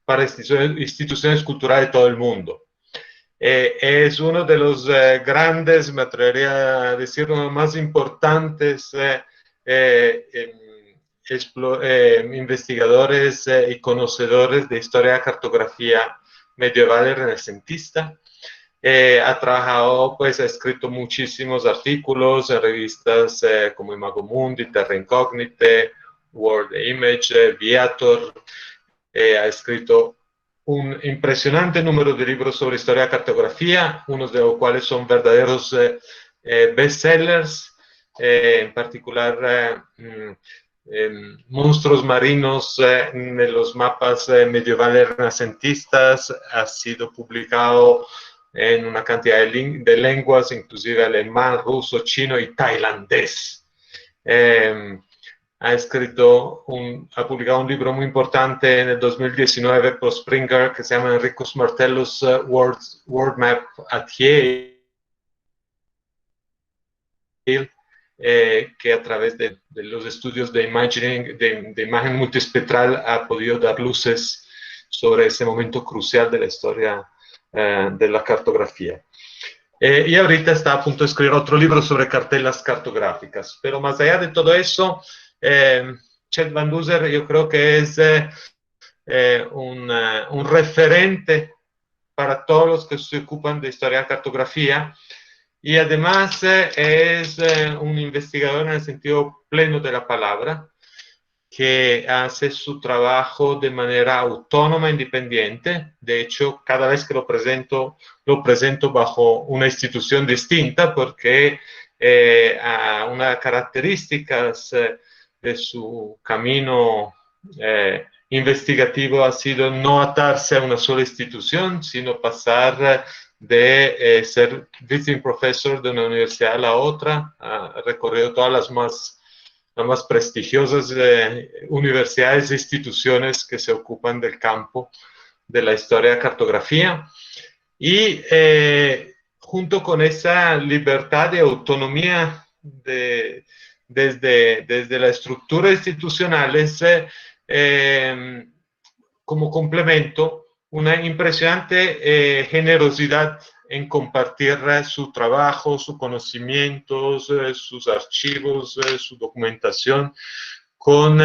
para instituciones culturales de todo el mundo. Es uno de los grandes, me atrevería a decir, uno de los más importantes investigadores y conocedores de historia de cartografía medieval y renacentista. Ha trabajado, pues ha escrito muchísimos artículos en revistas como Imago Mundi, Terra Incognite, World Image, Viator. Ha escrito un impresionante número de libros sobre historia de cartografía, unos de los cuales son verdaderos bestsellers, en particular monstruos marinos de los mapas medievales renacentistas. Ha sido publicado en una cantidad de lenguas, inclusive alemán, ruso, chino y tailandés. Ha publicado un libro muy importante en el 2019 por Springer que se llama Enricus Martellus World Map at Yale, que a través de los estudios de imagen multiespectral ha podido dar luces sobre ese momento crucial de la historia de la cartografía. Y ahorita está a punto de escribir otro libro sobre cartelas cartográficas. Pero más allá de todo eso, Chet Van Duzer yo creo que es un referente para todos los que se ocupan de historia de cartografía, y además es un investigador en el sentido pleno de la palabra, que hace su trabajo de manera autónoma, independiente. De hecho, cada vez que lo presento bajo una institución distinta, porque una de características de su camino investigativo ha sido no atarse a una sola institución, sino pasar de ser visiting professor de una universidad a la otra. Ha recorrido todas las más prestigiosas universidades e instituciones que se ocupan del campo de la historia de cartografía. Y junto con esa libertad y autonomía desde la estructura institucionales, como complemento, una impresionante generosidad en compartir su trabajo, sus conocimientos, sus archivos, su documentación con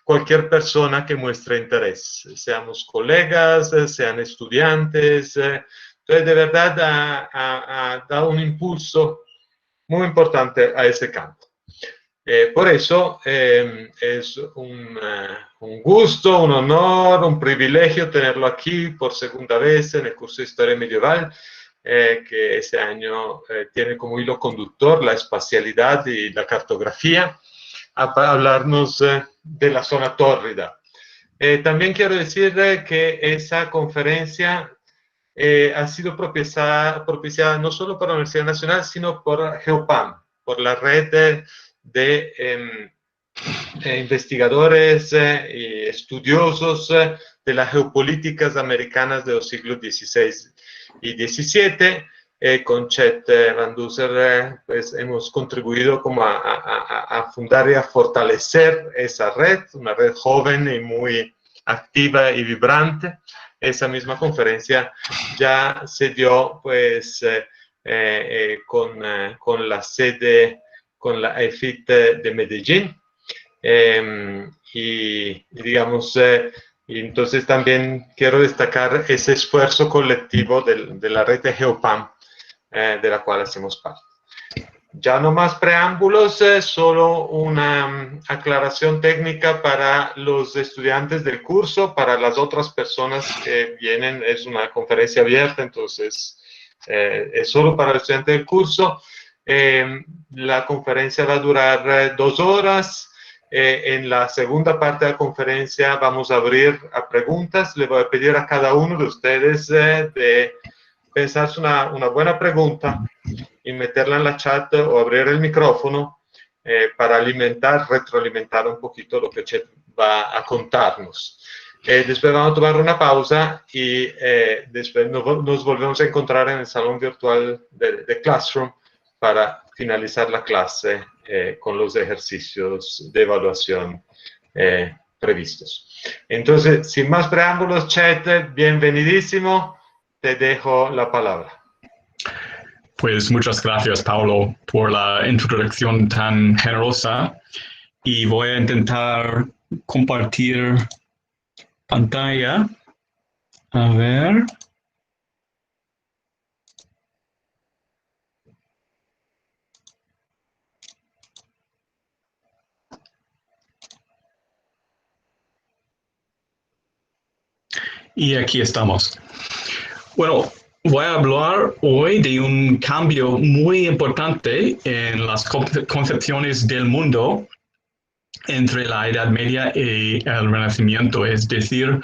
cualquier persona que muestre interés, seamos colegas, sean estudiantes. Entonces, de verdad, ha dado un impulso muy importante a ese campo. Por eso es un gusto, un honor, un privilegio tenerlo aquí por segunda vez en el curso de Historia Medieval, que ese año tiene como hilo conductor la espacialidad y la cartografía, para hablarnos de la zona tórrida. También quiero decir que esa conferencia ha sido propiciada no solo por la Universidad Nacional, sino por GeoPAM, por la red de investigadores y estudiosos de las geopolíticas americanas de los siglos XVI y XVII. Con Chet Van Duzer pues hemos contribuido como a fundar y a fortalecer esa red, una red joven y muy activa y vibrante. Esa misma conferencia ya se dio pues con la sede, con la EFIT de Medellín, y digamos, y entonces también quiero destacar ese esfuerzo colectivo de la red de GeoPAM, de la cual hacemos parte. Ya no más preámbulos, solo una aclaración técnica para los estudiantes del curso. Para las otras personas que vienen, es una conferencia abierta, entonces es solo para el estudiante del curso. La conferencia va a durar 2 horas. En la segunda parte de la conferencia vamos a abrir a preguntas. Le voy a pedir a cada uno de ustedes de pensarse una buena pregunta y meterla en la chat o abrir el micrófono para retroalimentar un poquito lo que Chet va a contarnos. Después vamos a tomar una pausa y después nos volvemos a encontrar en el salón virtual de Classroom para finalizar la clase con los ejercicios de evaluación previstos. Entonces, sin más preámbulos, Chet, bienvenidísimo, te dejo la palabra. Pues muchas gracias, Paulo, por la introducción tan generosa, y voy a intentar compartir pantalla. A ver. Y aquí estamos. Bueno, voy a hablar hoy de un cambio muy importante en las concepciones del mundo entre la Edad Media y el Renacimiento, es decir,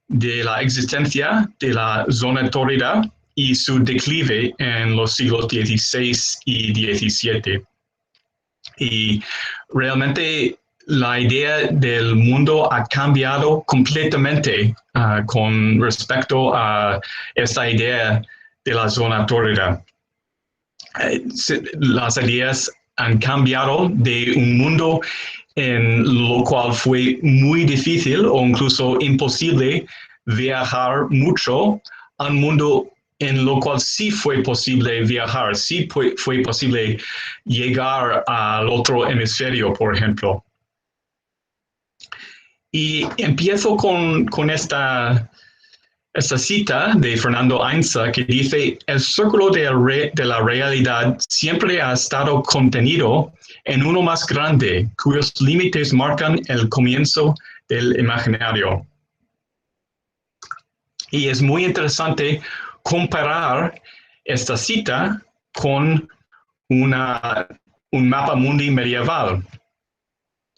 de la existencia de la zona tórrida y su declive en los siglos XVI y XVII. Y realmente la idea del mundo ha cambiado completamente con respecto a esta idea de la zona tórrida. Las ideas han cambiado de un mundo en lo cual fue muy difícil o incluso imposible viajar mucho a un mundo en lo cual sí fue posible viajar, sí fue posible llegar al otro hemisferio, por ejemplo. Y empiezo con esta cita de Fernando Ainsa que dice: el círculo de la realidad siempre ha estado contenido en uno más grande, cuyos límites marcan el comienzo del imaginario. Y es muy interesante comparar esta cita con un mapa mundi medieval,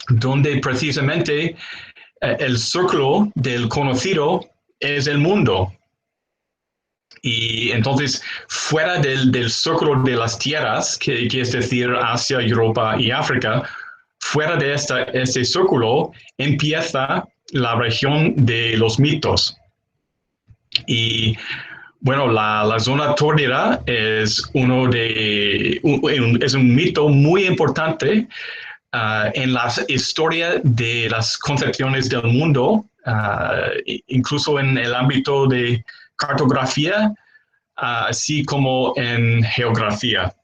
donde precisamente el círculo del conocido es el mundo. Y entonces, fuera del círculo de las tierras, que es decir, Asia, Europa y África, fuera de este círculo empieza la región de los mitos. Y bueno, la zona tórrida es es un mito muy importante en la historia de las concepciones del mundo, incluso en el ámbito de cartografía, así como en geografía.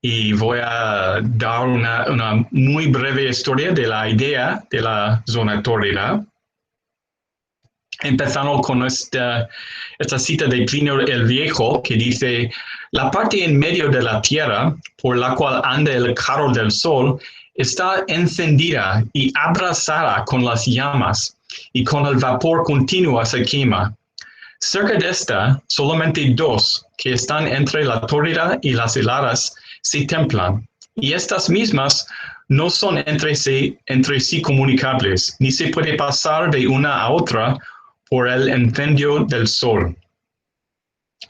Y voy a dar una muy breve historia de la idea de la zona tórrida, empezando con esta cita de Plinio el Viejo, que dice: la parte en medio de la tierra por la cual anda el carro del sol está encendida y abrasada con las llamas, y con el vapor continuo se quema. Cerca de esta, solamente dos, que están entre la tórrida y las heladas, se templan, y estas mismas no son entre sí comunicables, ni se puede pasar de una a otra por el incendio del sol.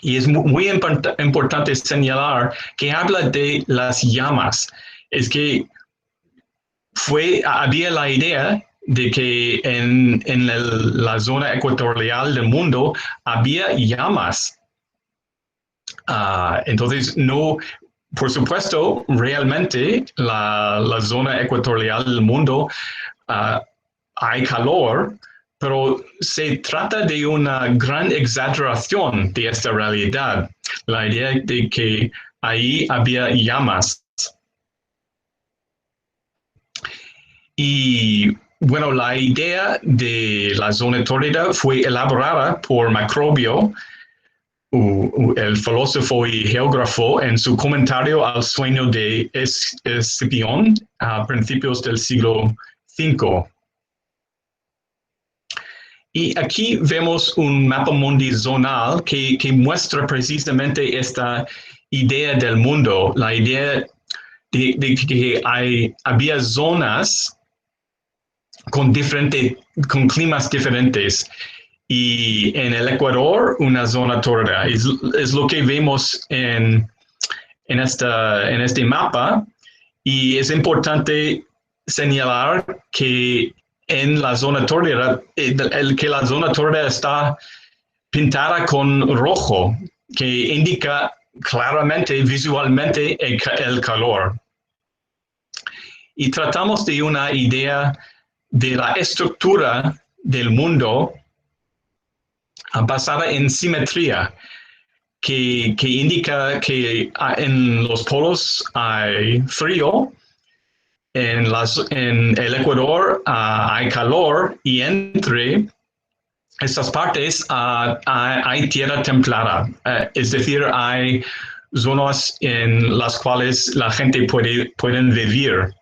Y es muy importante señalar que habla de las llamas. Es que había la idea de que en la zona ecuatorial del mundo había llamas. Entonces, no, por supuesto, realmente la zona ecuatorial del mundo hay calor, pero se trata de una gran exageración de esta realidad, la idea de que ahí había llamas. Y bueno, la idea de la zona tórrida fue elaborada por Macrobio, el filósofo y geógrafo, en su comentario al sueño de Escipión a principios del siglo V. Y aquí vemos un mapa mundi zonal que muestra precisamente esta idea del mundo, la idea de que había zonas con climas diferentes. Y en el Ecuador, una zona tórrida. Es lo que vemos en este mapa. Y es importante señalar que en la zona tórrida, que la zona tórrida está pintada con rojo, que indica claramente, visualmente, el calor. y tratamos de una idea de la estructura del mundo basada en simetría, que indica que en los polos hay frío, en el Ecuador hay calor, y entre estas partes hay tierra templada, es decir, hay zonas en las cuales la gente puede vivir.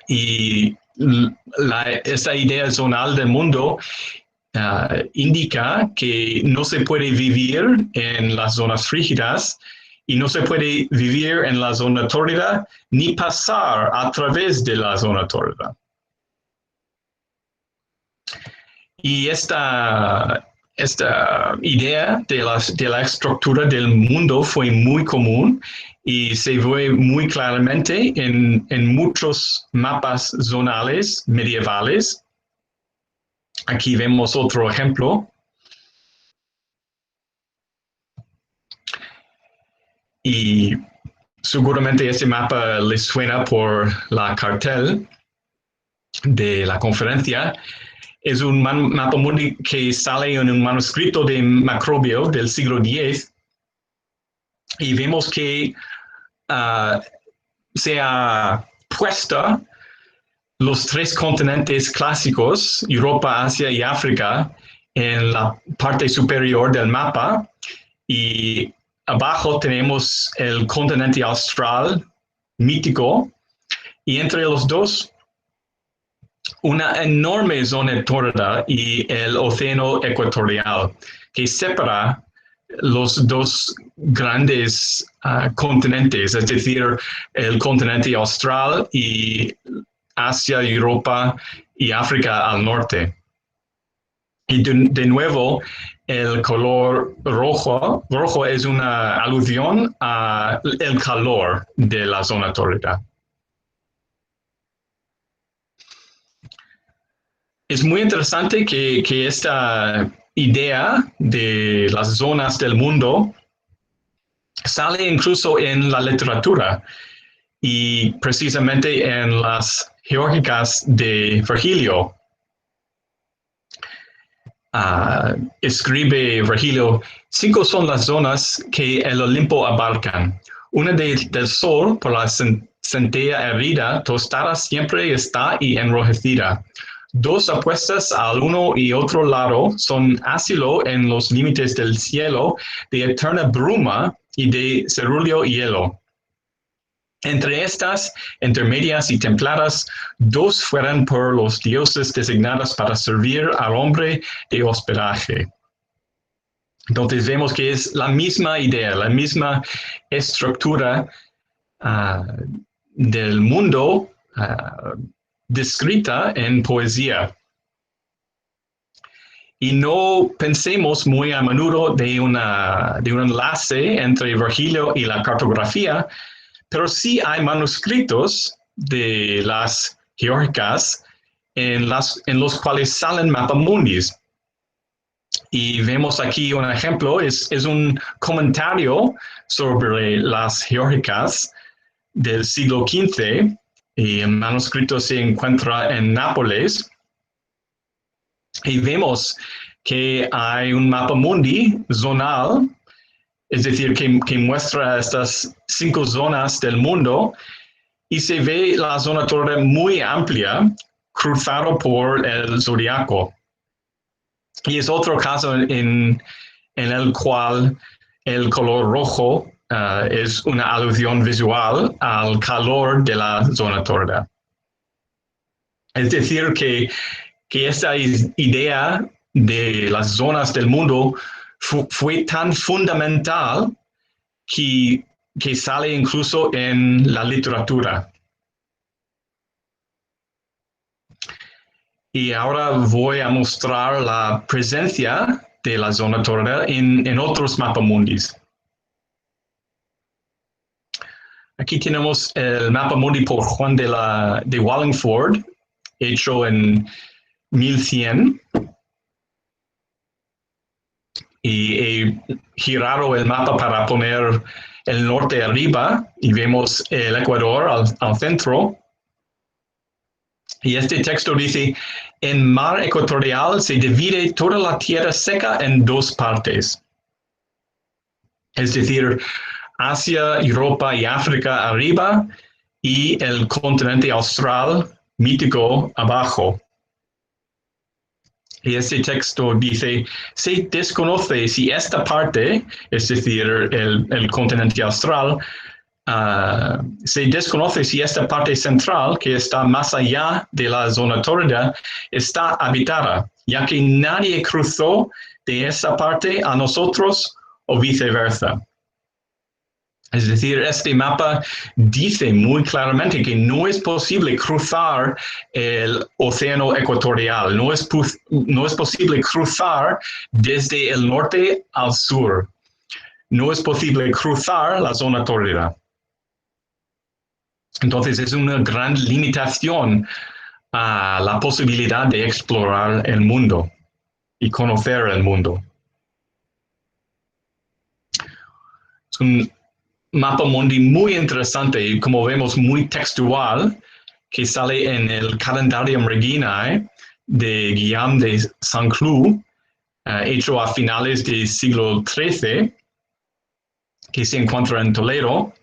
Y esta idea zonal del mundo indica que no se puede vivir en las zonas frígidas y no se puede vivir en la zona tórrida ni pasar a través de la zona tórrida. Y esta idea de la estructura del mundo fue muy común y se ve muy claramente en muchos mapas zonales medievales. Aquí vemos otro ejemplo. Y seguramente este mapa les suena por la cartel de la conferencia. Es un mapa mundi que sale en un manuscrito de Macrobio del siglo X. Y vemos que se ha puesto los tres continentes clásicos, Europa, Asia y África, en la parte superior del mapa, y abajo tenemos el continente austral mítico, y entre los dos una enorme zona tórrida y el océano ecuatorial que separa los dos grandes continentes, es decir, el continente austral y Asia, Europa y África al norte. Y de nuevo, el color rojo es una alusión al calor de la zona tórrida. Es muy interesante que esta idea de las zonas del mundo sale incluso en la literatura y precisamente en las Geórgicas de Virgilio. Escribe Virgilio: 5 son las zonas que el Olimpo abarcan. Una del sol, por la centella herida, tostada siempre está y enrojecida. 2 apuestas al uno y otro lado son asilo en los límites del cielo, de eterna bruma y de cerúleo hielo. Entre estas, intermedias y templadas, 2 fueran por los dioses designadas para servir al hombre de hospedaje. Entonces vemos que es la misma idea, la misma estructura del mundo descrita en poesía. Y no pensemos muy a menudo de un enlace entre Virgilio y la cartografía, pero sí hay manuscritos de las Geórgicas en los cuales salen mapamundis. Y vemos aquí un ejemplo, es un comentario sobre las Geórgicas del siglo XV, y el manuscrito se encuentra en Nápoles. Y vemos que hay un mapamundi zonal, es decir, que muestra estas 5 zonas del mundo, y se ve la zona tórrida muy amplia, cruzado por el zodiaco. Y es otro caso en el cual el color rojo es una alusión visual al calor de la zona tórrida. Es decir, que esta idea de las zonas del mundo fue tan fundamental que sale incluso en la literatura. Y ahora voy a mostrar la presencia de la zona tórrida en otros mapamundis. Aquí tenemos el mapamundi por Juan de Wallingford, hecho en 1100. Y he girado el mapa para poner el norte arriba y vemos el Ecuador al centro. Y este texto dice, en mar ecuatorial se divide toda la tierra seca en dos partes. Es decir, Asia, Europa y África arriba y el continente austral mítico abajo. Y este texto dice, se desconoce si esta parte, es decir, el continente austral, se desconoce si esta parte central, que está más allá de la zona tórrida, está habitada, ya que nadie cruzó de esa parte a nosotros o viceversa. Es decir, este mapa dice muy claramente que no es posible cruzar el océano ecuatorial, no es posible cruzar desde el norte al sur, no es posible cruzar la zona tórrida. Entonces es una gran limitación a la posibilidad de explorar el mundo y conocer el mundo. Es un mapa mundi muy interesante y, como vemos, muy textual, que sale en el Calendarium Reginae de Guillaume de Saint-Cloud, hecho a finales del siglo XIII, que se encuentra en Toledo,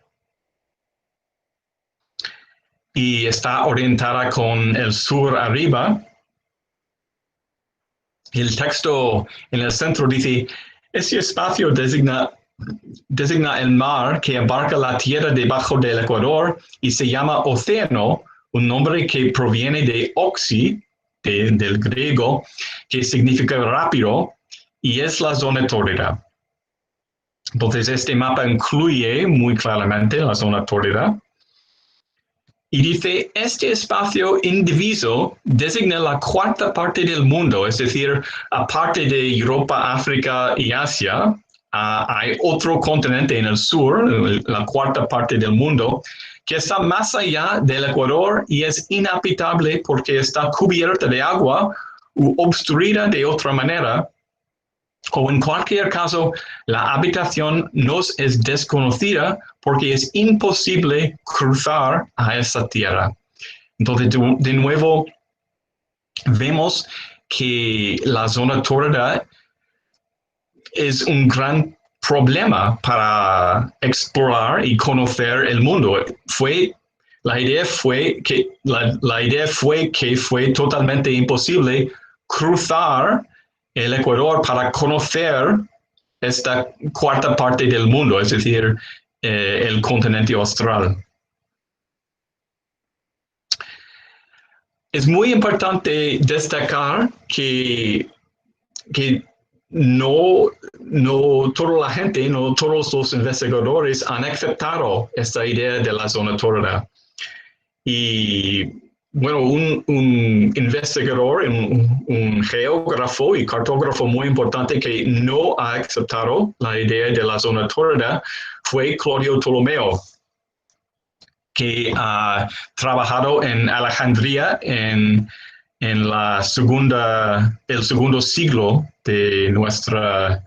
y está orientada con el sur arriba. El texto en el centro dice, ese espacio designa el mar que abarca la tierra debajo del Ecuador y se llama océano, un nombre que proviene de oxi, del griego, que significa rápido, y es la zona tórrida. Entonces, este mapa incluye muy claramente la zona tórrida. Y dice, este espacio indiviso designa la cuarta parte del mundo, es decir, aparte de Europa, África y Asia, hay otro continente en el sur, la cuarta parte del mundo, que está más allá del Ecuador y es inhabitable porque está cubierta de agua u obstruida de otra manera, o en cualquier caso, la habitación nos es desconocida porque es imposible cruzar a esa tierra. Entonces, de nuevo, vemos que la zona tórrida es un gran problema para explorar y conocer el mundo. La idea fue que fue totalmente imposible cruzar el Ecuador para conocer esta cuarta parte del mundo, es decir, el continente austral. Es muy importante destacar que no toda la gente, no todos los investigadores han aceptado esta idea de la zona tórrida. Y bueno, un investigador, un geógrafo y cartógrafo muy importante que no ha aceptado la idea de la zona tórrida fue Claudio Ptolomeo, que ha trabajado en Alejandría en el segundo siglo de nuestra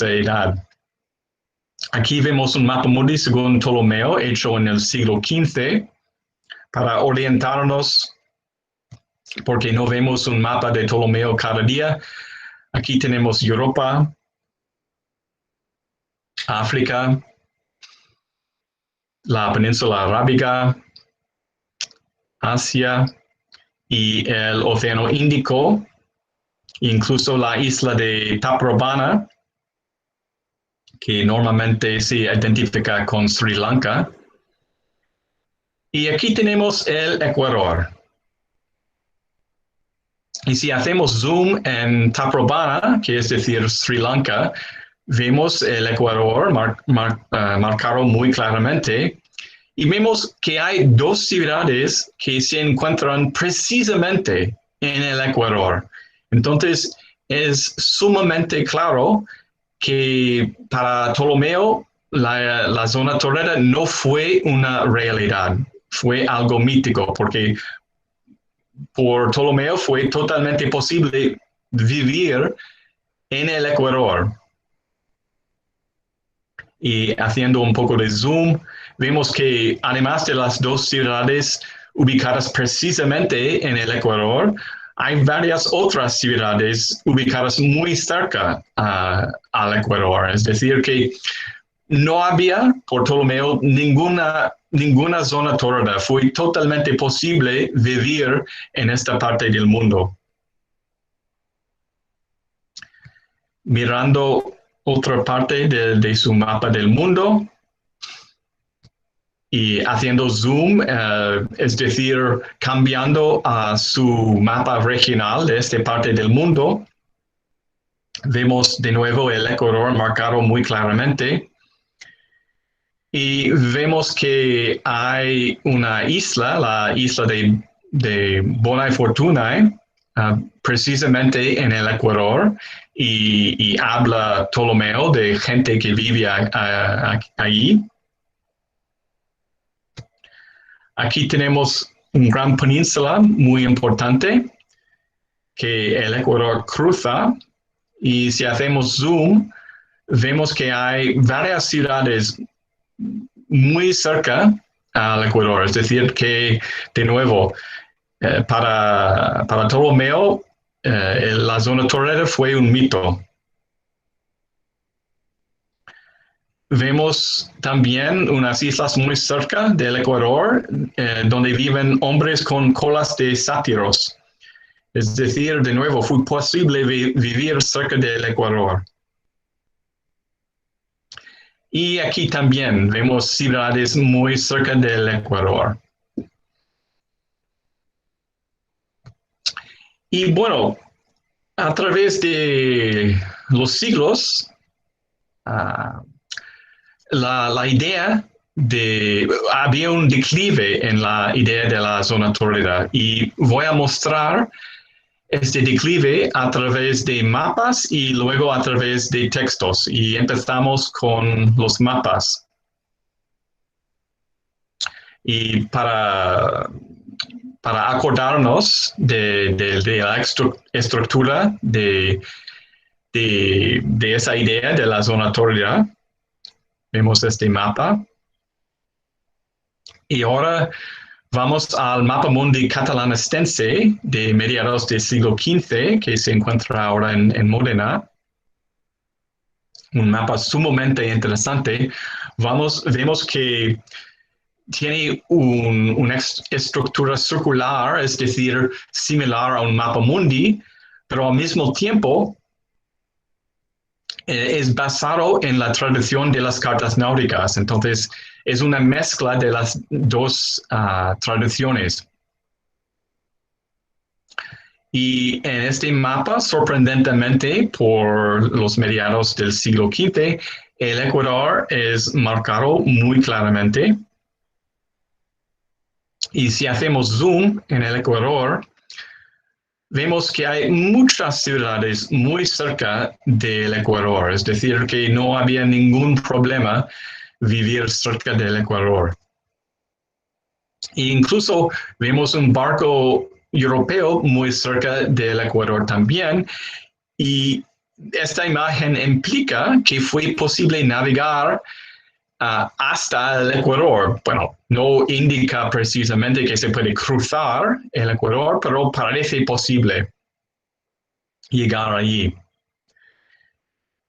edad. Aquí vemos un mapa mundi según Ptolomeo, hecho en el siglo XV, para orientarnos, porque no vemos un mapa de Ptolomeo cada día. Aquí tenemos Europa, África, la península arábiga, Asia y el Océano Índico, incluso la isla de Taprobana, que normalmente se identifica con Sri Lanka. Y aquí tenemos el Ecuador. Y si hacemos zoom en Taprobana, que es decir Sri Lanka, vemos el Ecuador marcado muy claramente. Y vemos que hay dos ciudades que se encuentran precisamente en el Ecuador. Entonces, es sumamente claro que para Ptolomeo la zona tórrida no fue una realidad, fue algo mítico, porque por Ptolomeo fue totalmente posible vivir en el Ecuador. Y haciendo un poco de zoom, vemos que además de las dos ciudades, ubicadas precisamente en el Ecuador, hay varias otras ciudades ubicadas muy cerca al Ecuador. Es decir, que no había por Ptolomeo ninguna zona tórrida. Fue totalmente posible vivir en esta parte del mundo. Mirando otra parte de su mapa del mundo y haciendo zoom, es decir, cambiando a su mapa regional de esta parte del mundo, vemos de nuevo el Ecuador marcado muy claramente. Y vemos que hay una isla, la isla de Bona y Fortuna, precisamente en el Ecuador, y habla Ptolomeo de gente que vive allí. Aquí tenemos una gran península muy importante que el Ecuador cruza, y si hacemos zoom, vemos que hay varias ciudades muy cerca al Ecuador. Es decir, que, de nuevo, para Ptolomeo, la zona tórrida fue un mito. Vemos también unas islas muy cerca del Ecuador, donde viven hombres con colas de sátiros. Es decir, de nuevo, fue posible vivir cerca del Ecuador. Y aquí también vemos ciudades muy cerca del Ecuador. Y bueno, a través de los siglos, la idea había un declive en la idea de la zona tórrida, y voy a mostrar este declive a través de mapas y luego a través de textos. Y empezamos con los mapas. Y para acordarnos de la estructura de esa idea de la zona tórrida, vemos este mapa. Y ahora vamos al mapa mundi catalanestense de mediados del siglo XV, que se encuentra ahora en Módena. Un mapa sumamente interesante. Vemos que tiene una estructura circular, es decir, similar a un mapa mundi, pero al mismo tiempo es basado en la tradición de las cartas náuticas. Entonces, es una mezcla de las dos tradiciones. Y en este mapa, sorprendentemente, por los mediados del siglo XV, el Ecuador es marcado muy claramente. Y si hacemos zoom en el Ecuador, vemos que hay muchas ciudades muy cerca del Ecuador, es decir, que no había ningún problema vivir cerca del Ecuador. E incluso vemos un barco europeo muy cerca del Ecuador también, y esta imagen implica que fue posible navegar hasta el Ecuador. Bueno, no indica precisamente que se puede cruzar el Ecuador, pero parece posible llegar allí.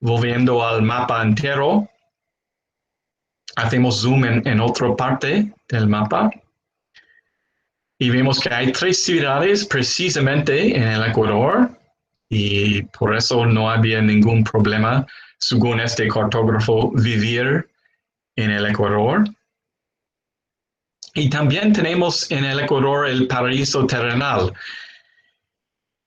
Volviendo al mapa entero, hacemos zoom en otra parte del mapa y vemos que hay 3 ciudades precisamente en el Ecuador, y por eso no había ningún problema, según este cartógrafo, vivir en el Ecuador. Y también tenemos en el Ecuador el paraíso terrenal.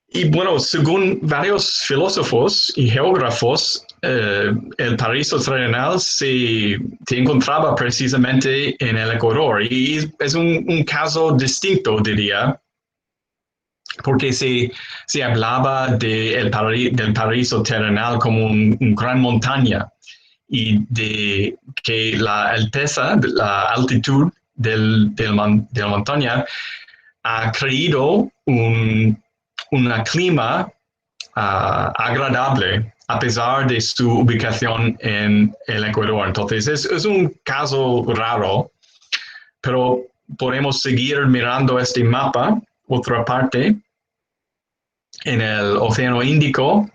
Y bueno, según varios filósofos y geógrafos, el paraíso terrenal se encontraba precisamente en el Ecuador. Y es un caso distinto, diría, porque se hablaba del paraíso terrenal como una gran montaña, y de que la alteza, la altitud de la montaña ha creado un clima agradable a pesar de su ubicación en el Ecuador. Entonces es un caso raro, pero podemos seguir mirando este mapa, otra parte, en el Océano Índico,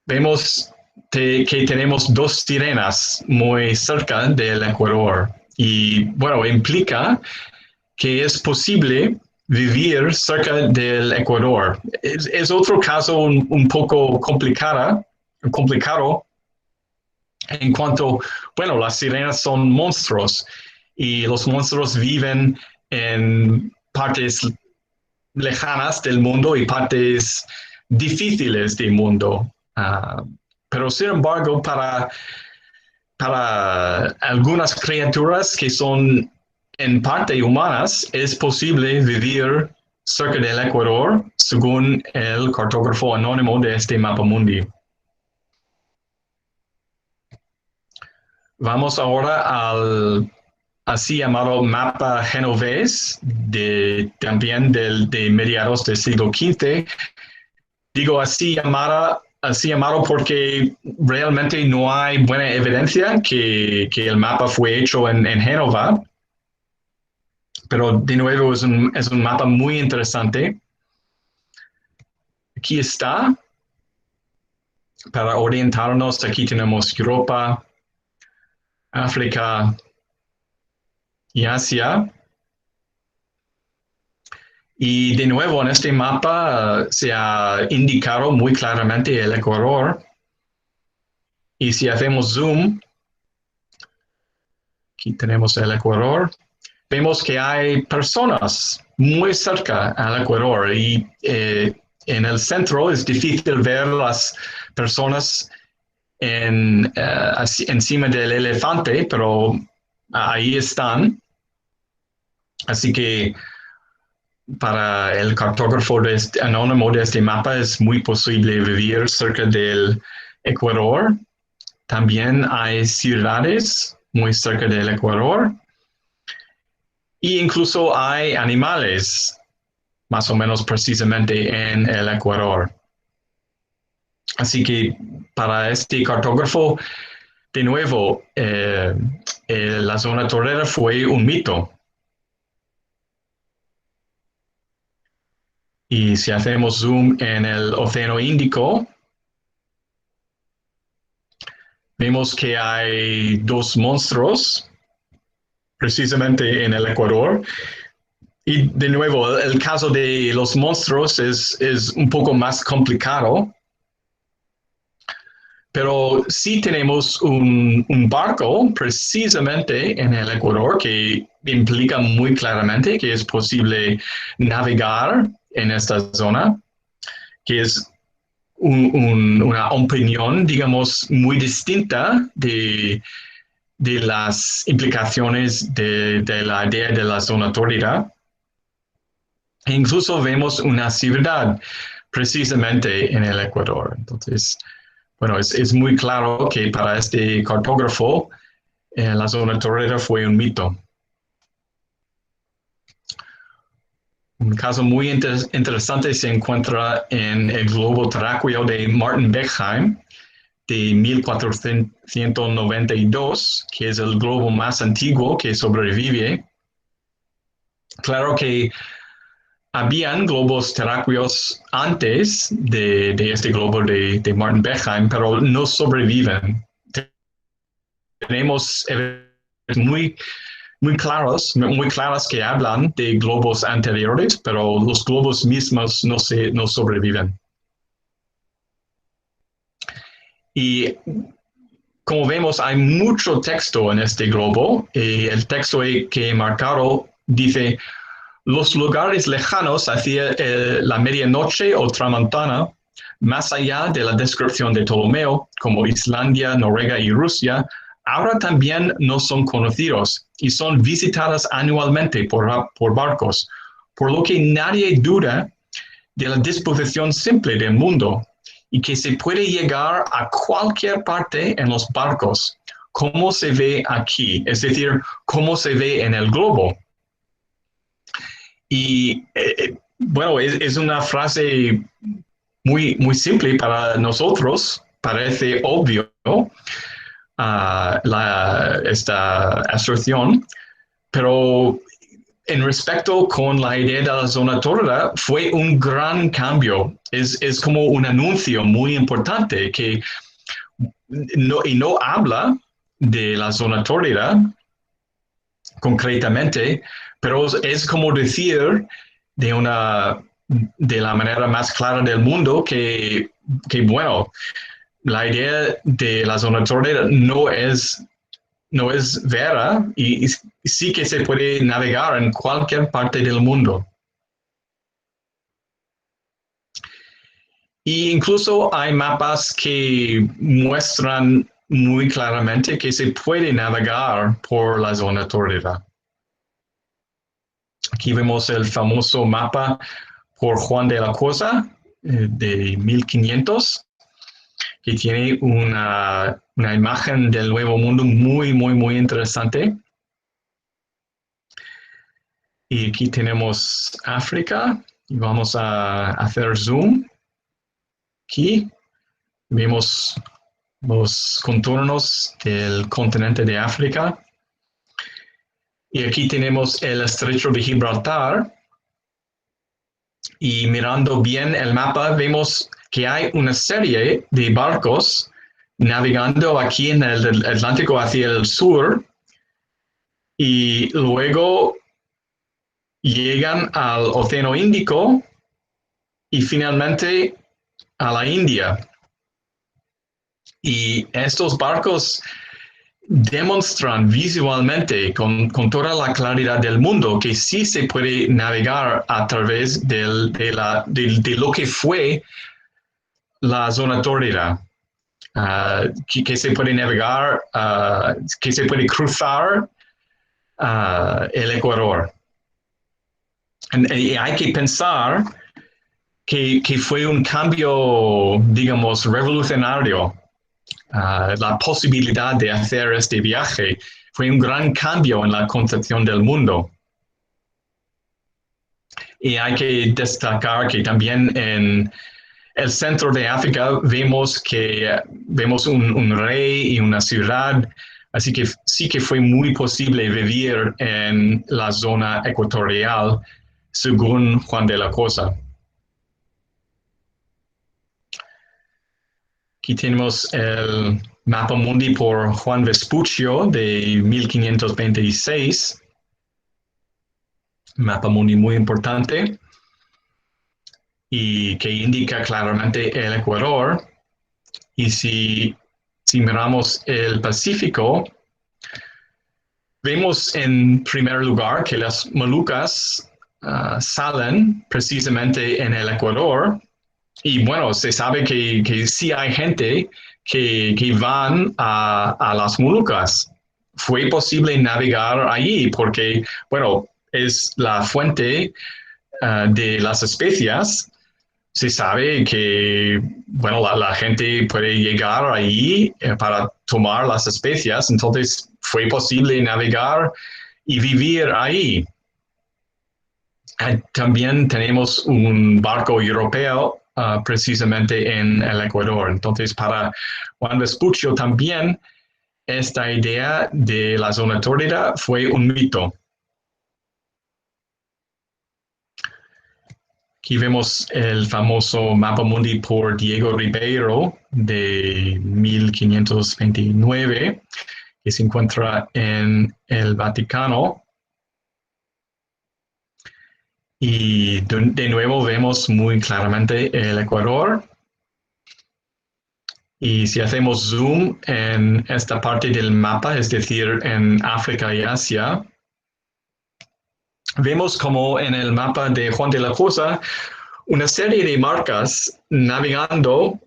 vemos que tenemos dos sirenas muy cerca del Ecuador. Y bueno, implica que es posible vivir cerca del Ecuador. Es otro caso un poco complicado en cuanto, bueno, las sirenas son monstruos y los monstruos viven en partes lejanas del mundo y partes difíciles del mundo. Pero sin embargo, para algunas criaturas que son en parte humanas, es posible vivir cerca del Ecuador, según el cartógrafo anónimo de este mapa mundi. Vamos ahora al así llamado mapa genovés, también de mediados del siglo XV. Digo así llamado porque realmente no hay buena evidencia que el mapa fue hecho en Génova, pero de nuevo es un mapa muy interesante. Aquí está, para orientarnos, aquí tenemos Europa, África y Asia. Y de nuevo en este mapa se ha indicado muy claramente el Ecuador. Y si hacemos zoom, aquí tenemos el Ecuador, vemos que hay personas muy cerca al Ecuador y en el centro es difícil ver las personas encima del elefante, pero ahí están. Así que para el cartógrafo anónimo de este mapa es muy posible vivir cerca del Ecuador. También hay ciudades muy cerca del Ecuador. E incluso hay animales más o menos precisamente en el Ecuador. Así que para este cartógrafo, de nuevo, la zona torera fue un mito. Y si hacemos zoom en el Océano Índico, vemos que hay dos monstruos precisamente en el Ecuador. Y de nuevo, el caso de los monstruos es un poco más complicado, pero sí tenemos un barco precisamente en el Ecuador que implica muy claramente que es posible navegar en esta zona, que es una opinión, digamos, muy distinta de las implicaciones de la idea de la zona tórrida. E incluso vemos una ciudad precisamente en el Ecuador. Entonces, bueno, es muy claro que para este cartógrafo la zona torrera fue un mito. Un caso muy interesante se encuentra en el globo terráqueo de Martin Beckheim de 1492, que es el globo más antiguo que sobrevive. Claro que habían globos terráqueos antes de este globo de Martin Beckheim, pero no sobreviven. Tenemos muy claras que hablan de globos anteriores, pero los globos mismos no sobreviven. Y como vemos, hay mucho texto en este globo. Y el texto que he marcado dice: los lugares lejanos hacia la medianoche o tramontana, más allá de la descripción de Ptolomeo, como Islandia, Noruega y Rusia, ahora también no son conocidos y son visitadas anualmente por barcos, por lo que nadie duda de la disposición simple del mundo y que se puede llegar a cualquier parte en los barcos, como se ve aquí, es decir, como se ve en el globo. Y bueno, es una frase muy, muy simple para nosotros, parece obvio esta aserción, pero en respecto con la idea de la zona tórrida, fue un gran cambio. Es como un anuncio muy importante que no habla de la zona tórrida concretamente, pero es como decir de la manera más clara del mundo que bueno, la idea de la zona tórrida no es vera y sí que se puede navegar en cualquier parte del mundo. Y incluso hay mapas que muestran muy claramente que se puede navegar por la zona tórrida. Aquí vemos el famoso mapa por Juan de la Cosa de 1500, que tiene una imagen del Nuevo Mundo muy, muy, muy interesante. Y aquí tenemos África y vamos a hacer zoom. Aquí vemos los contornos del continente de África. Y aquí tenemos el estrecho de Gibraltar. Y mirando bien el mapa, vemos que hay una serie de barcos navegando aquí en el Atlántico hacia el sur y luego llegan al Océano Índico y finalmente a la India. Y estos barcos demuestran visualmente con toda la claridad del mundo que sí se puede navegar a través de lo que fue la zona tórrida, que se puede navegar, que se puede cruzar el Ecuador. Y hay que pensar que fue un cambio, digamos, revolucionario. La posibilidad de hacer este viaje fue un gran cambio en la concepción del mundo. Y hay que destacar que también en el centro de África vemos un rey y una ciudad, así que sí que fue muy posible vivir en la zona ecuatorial, según Juan de la Cosa. Aquí tenemos el Mapa Mundi por Juan Vespuccio de 1526. Mapa Mundi muy importante y que indica claramente el Ecuador. Y si miramos el Pacífico, vemos en primer lugar que las Molucas salen precisamente en el Ecuador. Y bueno, se sabe que sí hay gente que van a las Molucas. Fue posible navegar allí porque, bueno, es la fuente de las especias. Se sabe que, bueno, la gente puede llegar allí para tomar las especias, entonces fue posible navegar y vivir ahí. También tenemos un barco europeo precisamente en el Ecuador. Entonces, para Juan Vespuccio también esta idea de la zona tórrida fue un mito. Aquí vemos el famoso Mapa Mundi por Diego Ribeiro de 1529, que se encuentra en el Vaticano. Y de nuevo vemos muy claramente el Ecuador. Y si hacemos zoom en esta parte del mapa, es decir, en África y Asia, vemos como en el mapa de Juan de la Cosa una serie de marcas navegando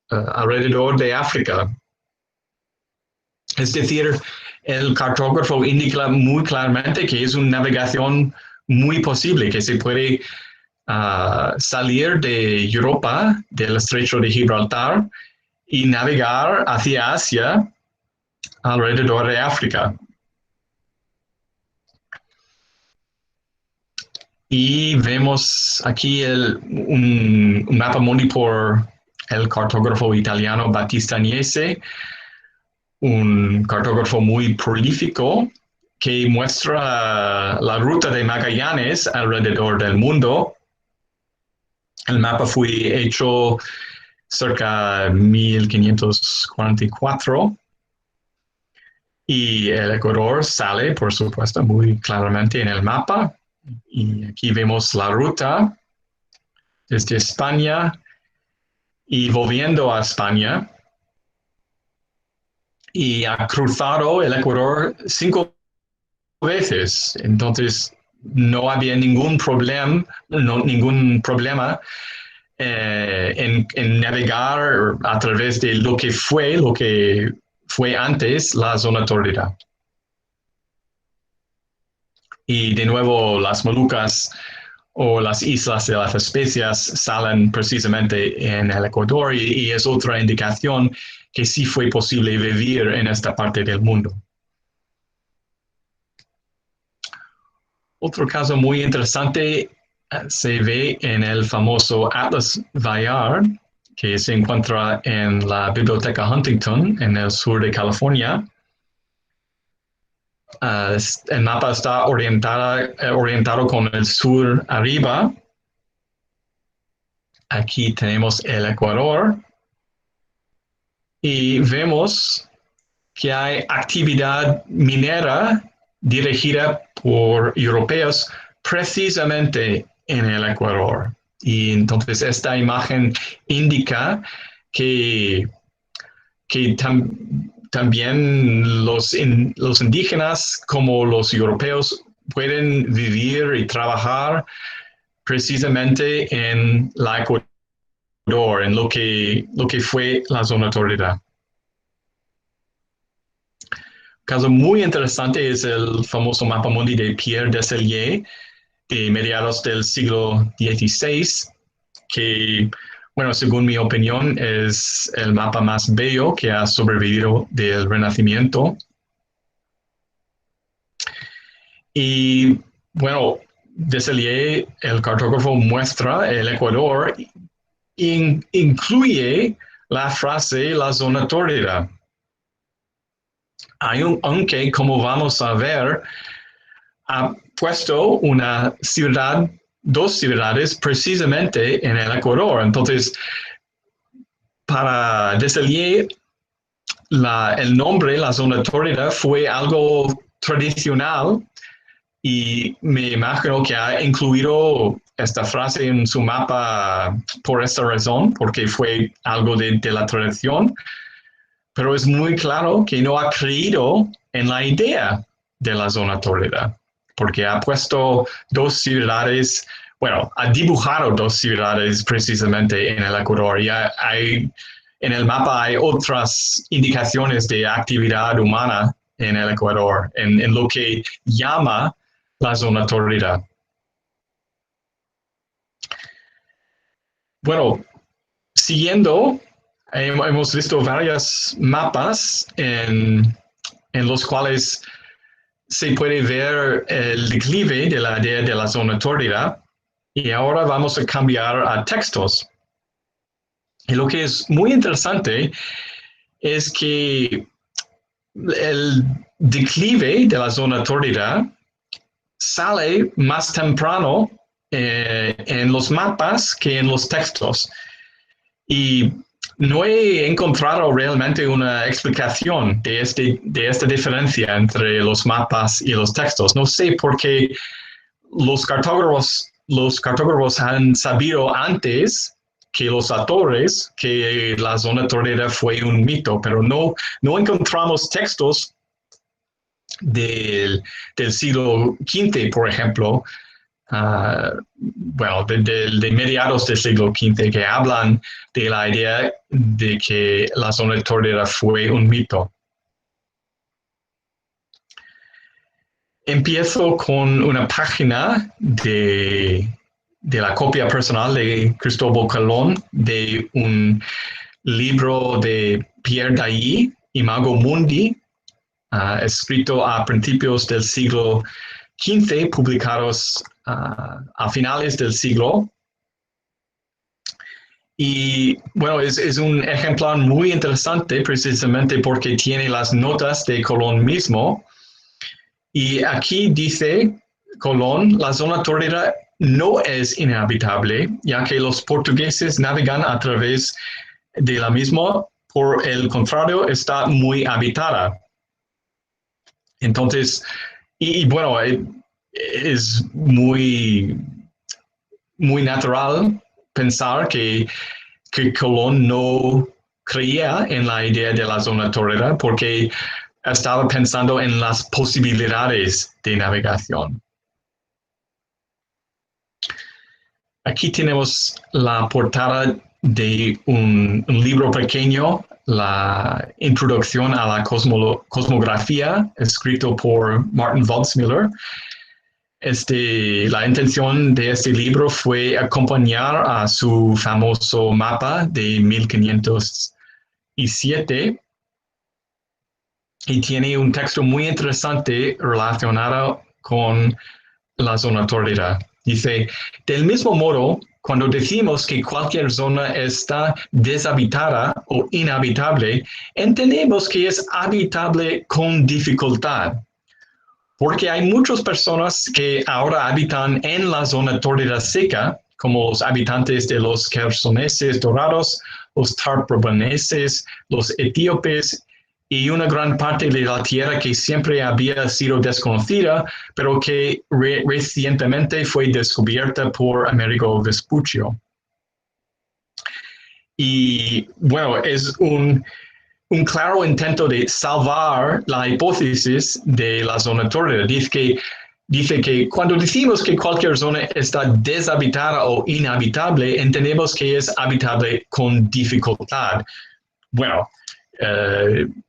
alrededor de África. Es decir, el cartógrafo indica muy claramente que es una navegación muy posible, que se puede salir de Europa, del estrecho de Gibraltar, y navegar hacia Asia alrededor de África. Y vemos aquí un mapa mundi por el cartógrafo italiano Battista Agnese, un cartógrafo muy prolífico que muestra la ruta de Magallanes alrededor del mundo. El mapa fue hecho cerca de 1544 y el Ecuador sale, por supuesto, muy claramente en el mapa. Y aquí vemos la ruta desde España y volviendo a España. Y ha cruzado el Ecuador 5 veces. Entonces, no había ningún problema en navegar a través de lo que fue antes la zona tórrida. Y de nuevo, las Molucas o las Islas de las Especias salen precisamente en el Ecuador y es otra indicación que sí fue posible vivir en esta parte del mundo. Otro caso muy interesante se ve en el famoso Atlas Bayard, que se encuentra en la Biblioteca Huntington, en el sur de California. El mapa está orientado con el sur arriba. Aquí tenemos el Ecuador. Y vemos que hay actividad minera dirigida por europeos precisamente en el Ecuador. Y entonces esta imagen indica que también los indígenas como los europeos pueden vivir y trabajar precisamente en la Ecuador, en lo que fue la zona tórrida. Un caso muy interesante es el famoso mapa mundi de Pierre Desailly de mediados del siglo XVI, que, bueno, según mi opinión, es el mapa más bello que ha sobrevivido del Renacimiento. Y, bueno, Desailly, el cartógrafo, muestra el Ecuador e incluye la frase la zona tórrida. Aunque, como vamos a ver, ha puesto dos ciudades precisamente en el Ecuador. Entonces, para Desailly, el nombre, la zona tórrida, fue algo tradicional y me imagino que ha incluido esta frase en su mapa por esta razón, porque fue algo de la tradición. Pero es muy claro que no ha creído en la idea de la zona tórrida, porque ha puesto dos ciudades, bueno, ha dibujado dos ciudades precisamente en el Ecuador. Y en el mapa hay otras indicaciones de actividad humana en el Ecuador, en lo que llama la zona tórrida. Bueno, siguiendo, hemos visto varios mapas en los cuales se puede ver el declive de la idea de la zona tórrida y ahora vamos a cambiar a textos. Y lo que es muy interesante es que el declive de la zona tórrida sale más temprano en los mapas que en los textos. Y no he encontrado realmente una explicación de esta diferencia entre los mapas y los textos. No sé por qué los cartógrafos han sabido antes que los autores que la zona tórrida fue un mito, pero no encontramos textos del siglo V, por ejemplo, de mediados del siglo XV, que hablan de la idea de que la zona tórrida fue un mito. Empiezo con una página de la copia personal de Cristóbal Colón de un libro de Pierre Dailly, Imago Mundi, escrito a principios del siglo XV, publicados a finales del siglo. Y bueno, es un ejemplar muy interesante precisamente porque tiene las notas de Colón mismo Y aquí dice Colón, la zona tórrida no es inhabitable, ya que los portugueses navegan a través de la misma, por el contrario, está muy habitada. Entonces, y bueno, es muy natural pensar que Colón no creía en la idea de la zona tórrida porque estaba pensando en las posibilidades de navegación. Aquí tenemos la portada de un libro pequeño, la introducción a la cosmografía, escrito por Martin Waldseemüller. La intención de este libro fue acompañar a su famoso mapa de 1507 y tiene un texto muy interesante relacionado con la zona tórrida. Dice, del mismo modo, cuando decimos que cualquier zona está deshabitada o inhabitable, entendemos que es habitable con dificultad. Porque hay muchas personas que ahora habitan en la zona tórrida seca, como los habitantes de los Quersoneses dorados, los tarprobaneses, los etíopes y una gran parte de la tierra que siempre había sido desconocida, pero que recientemente fue descubierta por Amerigo Vespuccio. Y bueno, es un claro intento de salvar la hipótesis de la zona tórrida. Dice que cuando decimos que cualquier zona está deshabitada o inhabitable, entendemos que es habitable con dificultad. Bueno,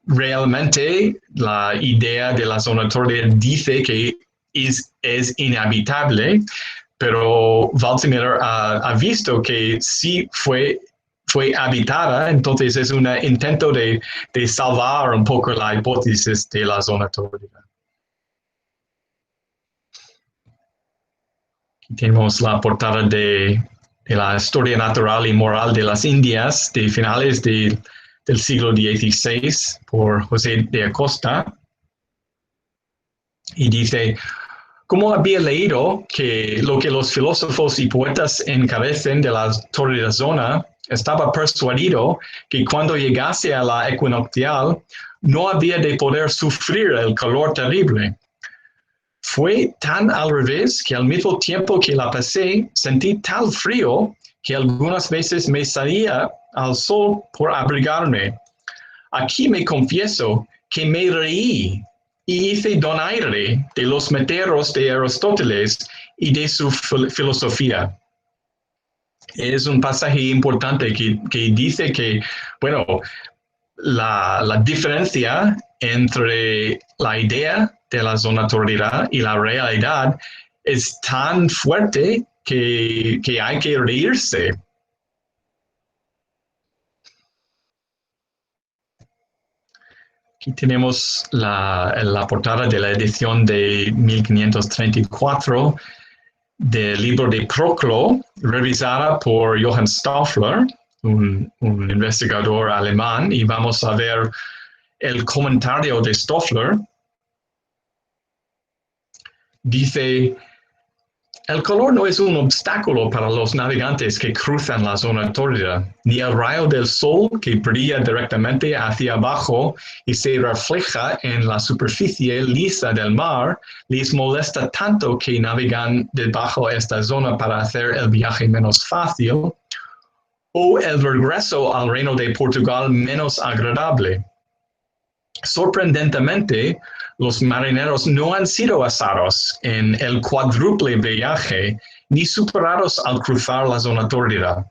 realmente la idea de la zona tórrida dice que es inhabitable, pero Waldseemüller ha visto que sí fue habitada, entonces es un intento de salvar un poco la hipótesis de la zona tórrida. Aquí tenemos la portada de la historia natural y moral de las Indias de finales del siglo XVI por José de Acosta. Y dice, como había leído que lo que los filósofos y poetas encarecen de la tórrida zona, estaba persuadido que cuando llegase a la equinoccial no había de poder sufrir el calor terrible. Fue tan al revés que al mismo tiempo que la pasé, sentí tal frío que algunas veces me salía al sol por abrigarme. Aquí me confieso que me reí y hice donaire de los meteoros de Aristóteles y de su filosofía. Es un pasaje importante que dice que, bueno, la diferencia entre la idea de la zona tórrida y la realidad es tan fuerte que hay que reírse. Aquí tenemos la portada de la edición de 1534 del libro de Proclo, revisada por Johann Stauffer, un investigador alemán, y vamos a ver el comentario de Stauffer. Dice, el calor no es un obstáculo para los navegantes que cruzan la zona tórrida, ni el rayo del sol que brilla directamente hacia abajo y se refleja en la superficie lisa del mar les molesta tanto que navegan debajo de esta zona para hacer el viaje menos fácil, o el regreso al reino de Portugal menos agradable. Sorprendentemente, los marineros no han sido asados en el cuádruple viaje ni superados al cruzar la zona tórrida.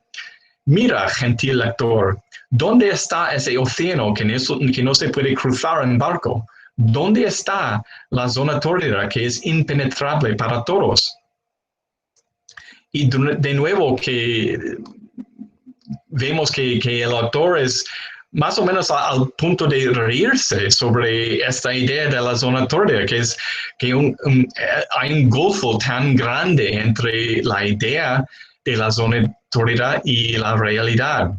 Mira, gentil lector, ¿dónde está ese océano que no se puede cruzar en barco? ¿Dónde está la zona tórrida que es impenetrable para todos? Y de nuevo que vemos que el autor es más o menos al punto de reírse sobre esta idea de la zona tórrida, que es que hay un golfo tan grande entre la idea de la zona tórrida y la realidad.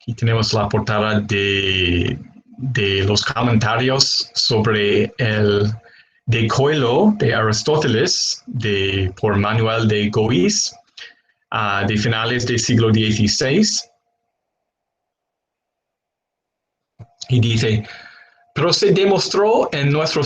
Aquí tenemos la portada de de los comentarios sobre el De Coelho de Aristóteles por Manuel de Gois, de finales del siglo XVI. Y dice, pero se demostró en nuestro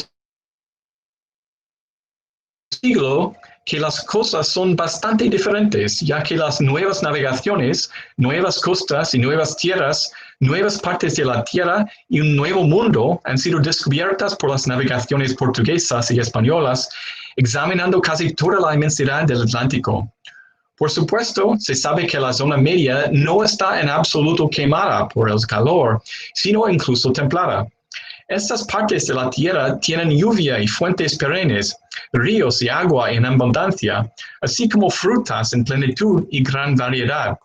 siglo que las cosas son bastante diferentes, ya que las nuevas navegaciones, nuevas costas y nuevas tierras, nuevas partes de la tierra y un nuevo mundo han sido descubiertas por las navegaciones portuguesas y españolas, examinando casi toda la inmensidad del Atlántico. Por supuesto, se sabe que la zona media no está en absoluto quemada por el calor, sino incluso templada. Estas partes de la tierra tienen lluvia y fuentes perennes, ríos y agua en abundancia, así como frutas en plenitud y gran variedad.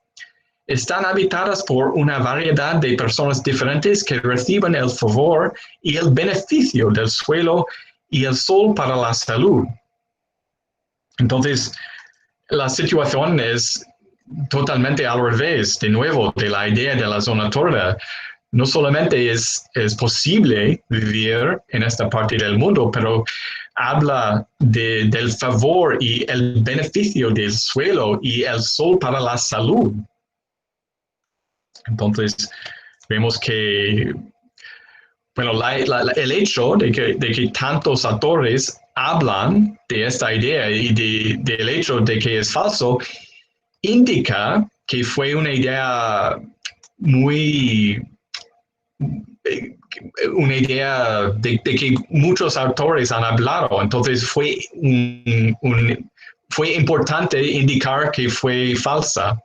Están habitadas por una variedad de personas diferentes que reciben el favor y el beneficio del suelo y el sol para la salud. Entonces, la situación es totalmente al revés, de nuevo, de la idea de la zona tórrida. No solamente es posible vivir en esta parte del mundo, pero habla del favor y el beneficio del suelo y el sol para la salud. Entonces, vemos que, bueno, el hecho de que tantos autores hablan de esta idea y del hecho de que es falso, indica que fue una idea de que muchos autores han hablado. Entonces fue importante indicar que fue falsa.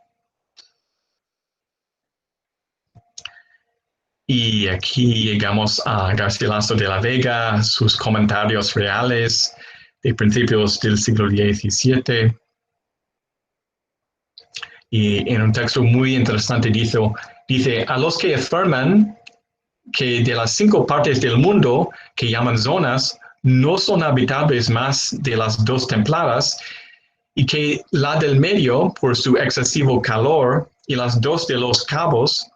Y aquí llegamos a Garcilaso de la Vega, sus comentarios reales de principios del siglo XVII. Y en un texto muy interesante dice, a los que afirman que de las 5 partes del mundo que llaman zonas, no son habitables más de las 2 templadas, y que la del medio, por su excesivo calor, y las 2 de los cabos,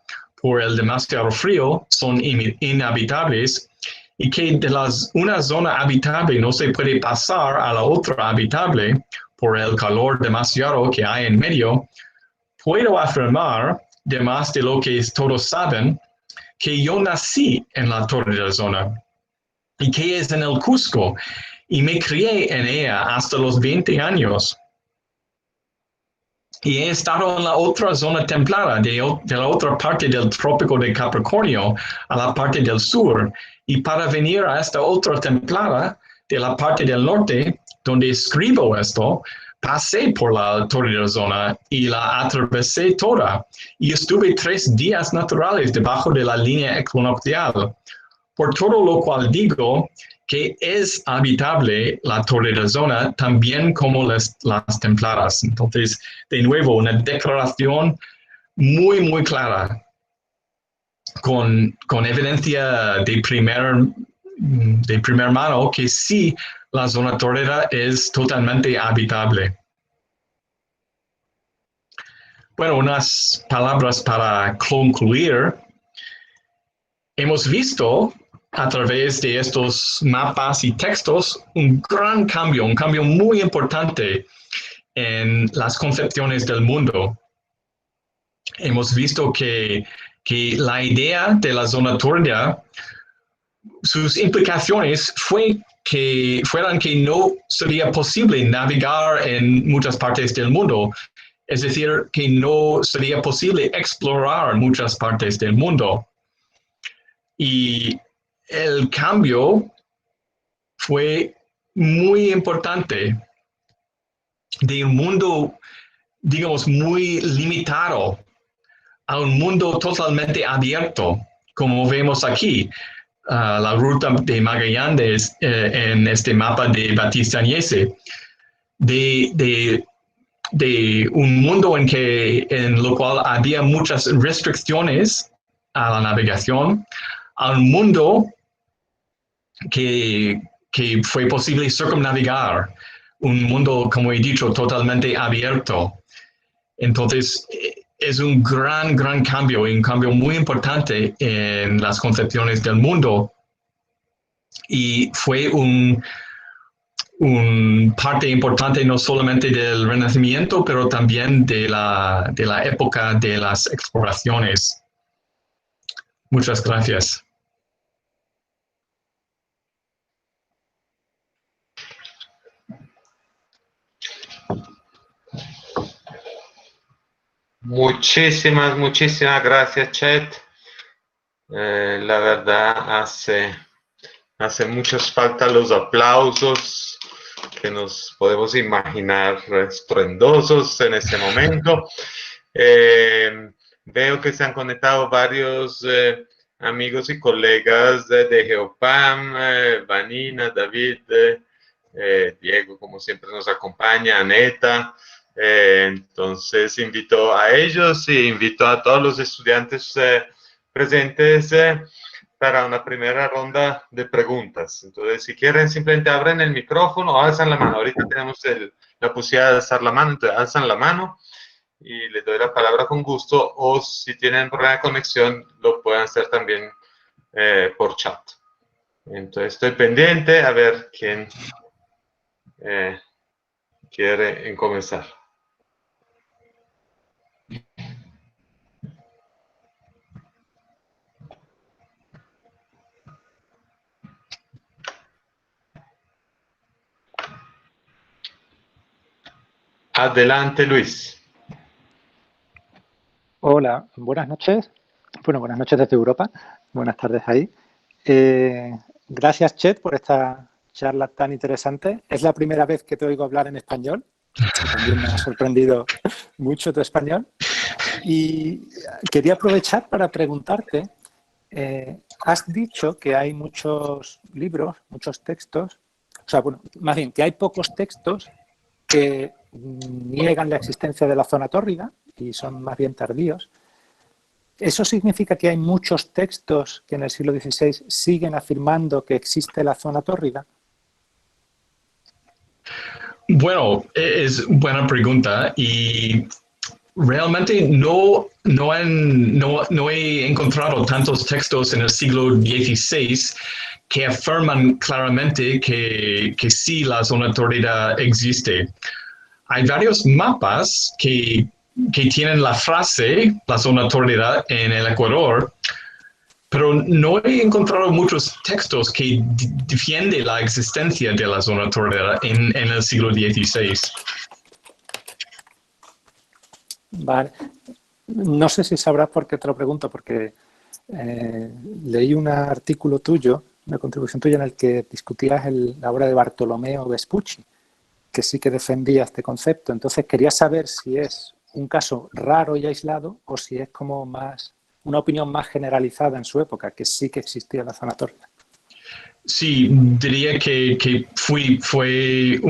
por el demasiado frío, son inhabitables, y que de una zona habitable no se puede pasar a la otra habitable por el calor demasiado que hay en medio, puedo afirmar, de más de lo que todos saben, que yo nací en la tórrida zona, y que es en el Cusco, y me crié en ella hasta los 20 años. Y he estado en la otra zona templada, de la otra parte del trópico de Capricornio, a la parte del sur, y para venir a esta otra templada, de la parte del norte, donde escribo esto, pasé por la tórrida zona y la atravesé toda, y estuve 3 días naturales debajo de la línea equinoccial. Por todo lo cual digo que es habitable la tórrida zona también como las templadas. Entonces, de nuevo, una declaración muy, muy clara, con evidencia de primer mano que sí, la zona tórrida es totalmente habitable. Bueno, unas palabras para concluir. Hemos visto a través de estos mapas y textos un gran cambio, un cambio muy importante en las concepciones del mundo. Hemos visto que la idea de la zona tórrida, sus implicaciones fueran que no sería posible navegar en muchas partes del mundo, es decir, que no sería posible explorar muchas partes del mundo. Y el cambio fue muy importante de un mundo, digamos, muy limitado a un mundo totalmente abierto, como vemos aquí. La ruta de Magallanes en este mapa de Battista Agnese, de un mundo en lo cual había muchas restricciones a la navegación, a un mundo que fue posible circunnavegar, un mundo, como he dicho, totalmente abierto. Entonces, es un gran cambio, y un cambio muy importante en las concepciones del mundo. Y fue un parte importante no solamente del Renacimiento, pero también de la época de las exploraciones. Muchas gracias. Muchísimas gracias, Chet. La verdad hace muchas falta los aplausos que nos podemos imaginar estruendosos en este momento. Veo que se han conectado varios amigos y colegas de Geopam, Vanina, David, Diego, como siempre nos acompaña, Aneta. Entonces invito a ellos y invito a todos los estudiantes presentes para una primera ronda de preguntas. Entonces, si quieren, simplemente abren el micrófono o alzan la mano. Ahorita tenemos la posibilidad de alzar la mano, entonces alzan la mano y les doy la palabra con gusto, o si tienen problema de conexión, lo pueden hacer también por chat. Entonces, estoy pendiente a ver quién quiere comenzar. Adelante, Luis. Hola, buenas noches. Bueno, buenas noches desde Europa. Buenas tardes ahí. Gracias, Chet, por esta charla tan interesante. Es la primera vez que te oigo hablar en español. También me ha sorprendido mucho tu español. Y quería aprovechar para preguntarte, has dicho que hay muchos libros, muchos textos, o sea, bueno, más bien, que hay pocos textos que niegan la existencia de la zona tórrida y son más bien tardíos. ¿Eso significa que hay muchos textos que en el siglo XVI siguen afirmando que existe la zona tórrida? Bueno, es buena pregunta y realmente no he encontrado tantos textos en el siglo XVI que afirman claramente que sí la zona tórrida existe. Hay varios mapas que tienen la frase la zona tórrida en el Ecuador, pero no he encontrado muchos textos que defienden la existencia de la zona tórrida en el siglo XVI. Vale. No sé si sabrás por qué te lo pregunto, porque leí un artículo tuyo, una contribución tuya en el que discutías la obra de Bartolomeo Vespucci, que sí que defendía este concepto. Entonces quería saber si es un caso raro y aislado o si es como más una opinión más generalizada en su época, que sí que existía la zona tórrida. Sí, diría que fue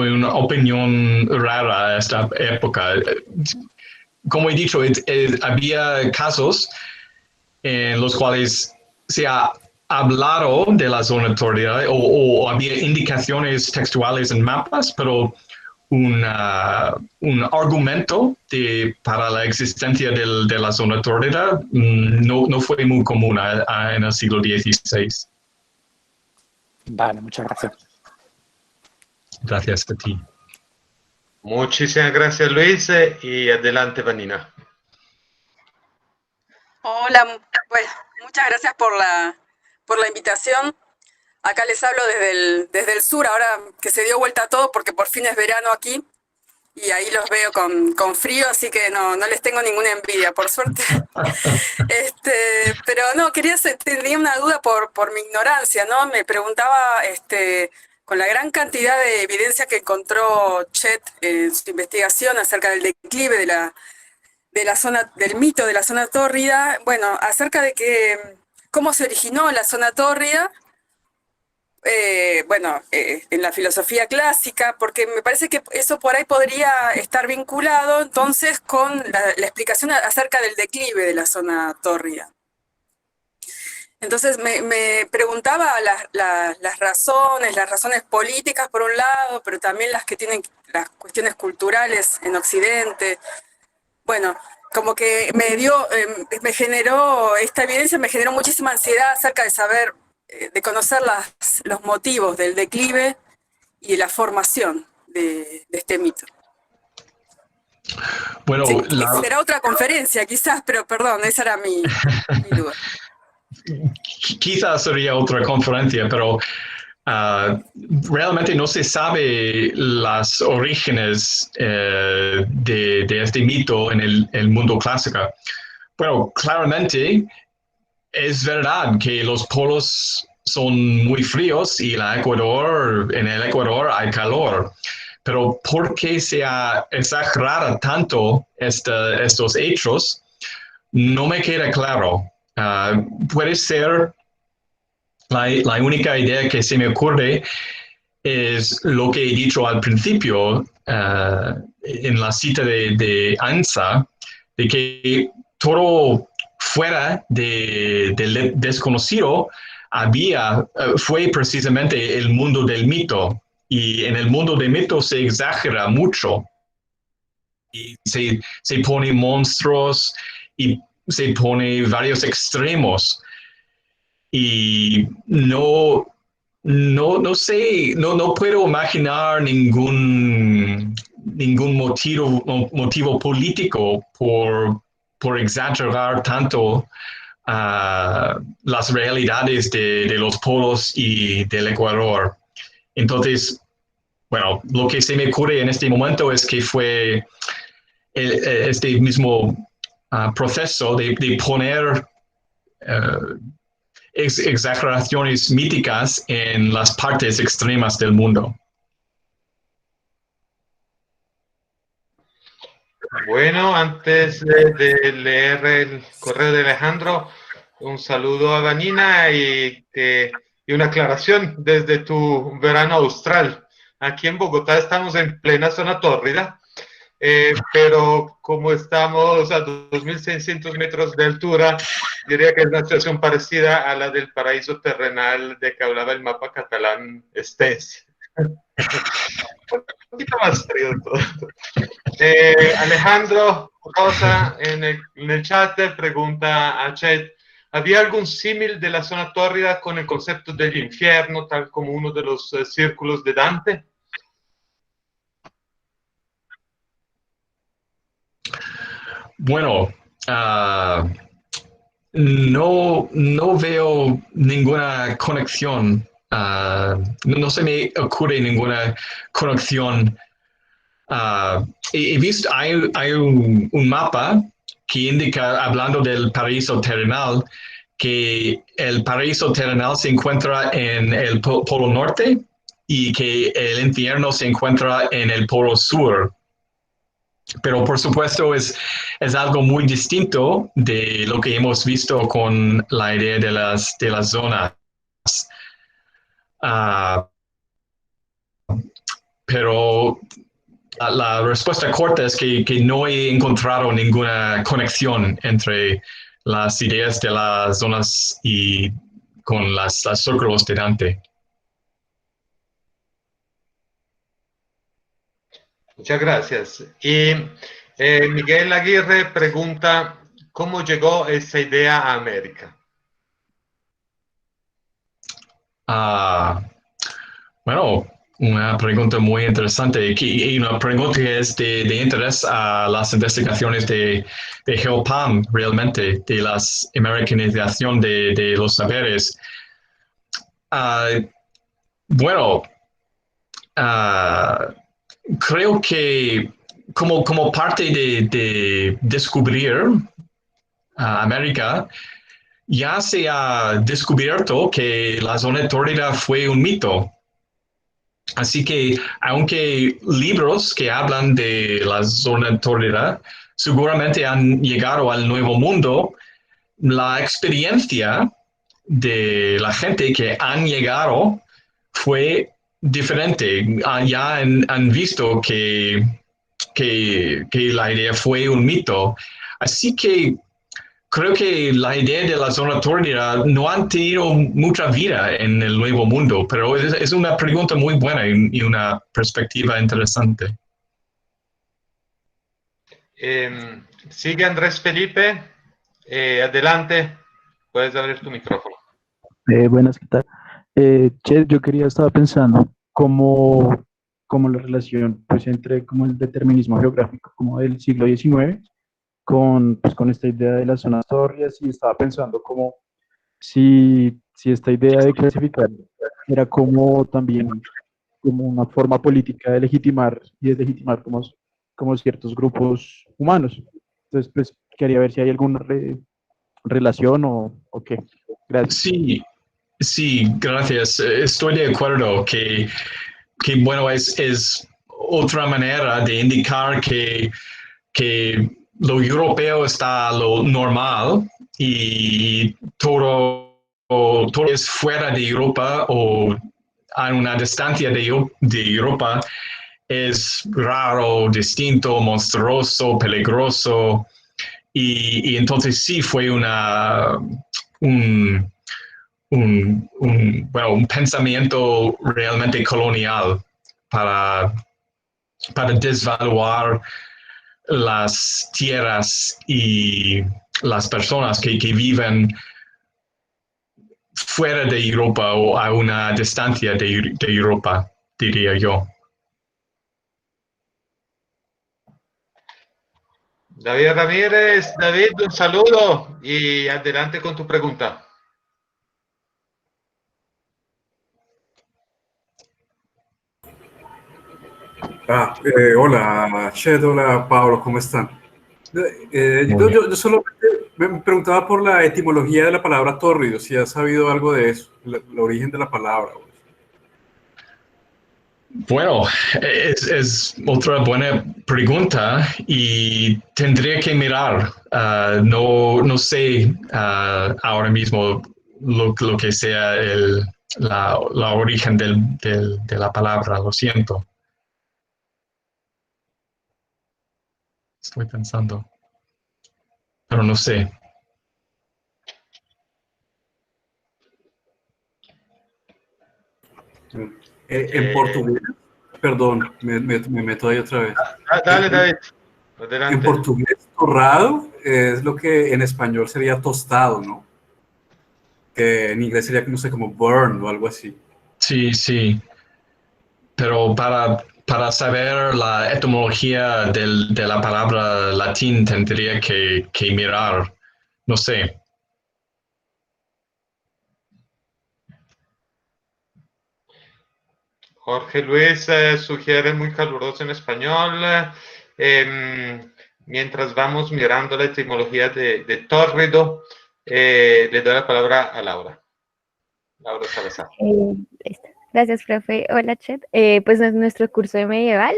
una opinión rara esta época. Como he dicho, había casos en los cuales se ha hablado de la zona tórrida o había indicaciones textuales en mapas, pero un argumento para la existencia de la zona tórrida no fue muy común en el siglo XVI. Vale, muchas gracias. Gracias a ti. Muchísimas gracias, Luis, y adelante, Vanina. Hola, bueno, muchas gracias por la invitación. Acá les hablo desde el sur, ahora que se dio vuelta todo porque por fin es verano aquí y ahí los veo con frío, así que no les tengo ninguna envidia, por suerte. Pero no, tenía una duda por mi ignorancia, ¿no? Me preguntaba, con la gran cantidad de evidencia que encontró Chet en su investigación acerca del declive de la zona, del mito de la zona tórrida, bueno, acerca de cómo se originó la zona tórrida, en la filosofía clásica, porque me parece que eso por ahí podría estar vinculado entonces con la explicación acerca del declive de la zona tórrida. Entonces me preguntaba las razones políticas por un lado, pero también las que tienen las cuestiones culturales en Occidente. Bueno, como que me generó, esta evidencia me generó muchísima ansiedad acerca de saber, de conocer los motivos del declive y de la formación de este mito. Bueno, Sí, será otra conferencia quizás, pero perdón, esa era mi duda. Quizás sería otra conferencia, pero realmente no se sabe los orígenes de este mito en el mundo clásico. Bueno, claramente es verdad que los polos son muy fríos y en el Ecuador hay calor. Pero ¿por qué se ha exagerado tanto estos hechos? No me queda claro. Puede ser, la única idea que se me ocurre es lo que he dicho al principio en la cita de Ansa, de que todo fuera del desconocido fue precisamente el mundo del mito. Y en el mundo del mito se exagera mucho. Y se pone monstruos y se pone varios extremos. Y no sé, no puedo imaginar ningún motivo político por exagerar tanto las realidades de los polos y del Ecuador. Entonces, bueno, lo que se me ocurre en este momento es que fue este mismo proceso de poner exageraciones míticas en las partes extremas del mundo. Bueno, antes de leer el correo de Alejandro, un saludo a Vanina y una aclaración desde tu verano austral. Aquí en Bogotá estamos en plena zona tórrida, pero como estamos a 2.600 metros de altura, diría que es una situación parecida a la del paraíso terrenal de que hablaba el mapa catalán Stens. Un poquito más frío todo. Alejandro Rosa en el chat pregunta a Chet, ¿había algún símil de la zona tórrida con el concepto del infierno, tal como uno de los círculos de Dante? Bueno, no veo ninguna conexión. No se me ocurre ninguna conexión. He visto, hay un mapa que indica, hablando del paraíso terrenal, que el paraíso terrenal se encuentra en el polo norte y que el infierno se encuentra en el polo sur. Pero por supuesto es algo muy distinto de lo que hemos visto con la idea de las zonas. Pero la respuesta corta es que no he encontrado ninguna conexión entre las ideas de las zonas y con las círculos de Dante. Muchas gracias. Y Miguel Aguirre pregunta, ¿cómo llegó esa idea a América? Bueno, una pregunta muy interesante y una pregunta que es de interés a las investigaciones de GeoPAM, realmente, de la americanización de los saberes. Bueno, creo que como parte de descubrir América, ya se ha descubierto que la zona tórrida fue un mito. Así que, aunque libros que hablan de la zona tórrida seguramente han llegado al Nuevo Mundo, la experiencia de la gente que han llegado fue diferente. Ya han visto que la idea fue un mito. Así que creo que la idea de la zona tórrida no han tenido mucha vida en el Nuevo Mundo, pero es una pregunta muy buena y una perspectiva interesante. Sigue Andrés Felipe. Adelante, puedes abrir tu micrófono. Buenas, ¿qué tal? Che, estaba pensando cómo la relación pues, entre como el determinismo geográfico como del siglo XIX con esta idea de las zonas tórridas y estaba pensando como si esta idea de clasificar era como también como una forma política de legitimar y deslegitimar como ciertos grupos humanos. Entonces, pues quería ver si hay alguna relación o qué. Gracias. Sí, sí, gracias. Estoy de acuerdo que bueno, es otra manera de indicar que lo europeo está a lo normal y todo es fuera de Europa o a una distancia de Europa es raro, distinto, monstruoso, peligroso. Y entonces sí fue un un pensamiento realmente colonial para desvaluar las tierras y las personas que viven fuera de Europa o a una distancia de Europa, diría yo. David Ramírez, David, un saludo y adelante con tu pregunta. Hola, Chet, hola, Pablo, ¿cómo están? Yo solo me preguntaba por la etimología de la palabra tórrido, si has sabido algo de eso, el origen de la palabra. Bueno, es otra buena pregunta y tendría que mirar. No sé ahora mismo lo que sea la origen de la palabra, lo siento. Estoy pensando, pero no sé. En portugués, perdón, me meto ahí otra vez. Dale, David, adelante. En portugués, torrado es lo que en español sería tostado, ¿no? Que en inglés sería, no sé, como burn o algo así. Sí, sí. Pero para saber la etimología de la palabra latín tendría que mirar, no sé. Jorge Luis sugiere muy caluroso en español. Mientras vamos mirando la etimología de tórrido, le doy la palabra a Laura. Laura Salazar. Gracias, profe. Hola, Chet. Pues en nuestro curso de medieval,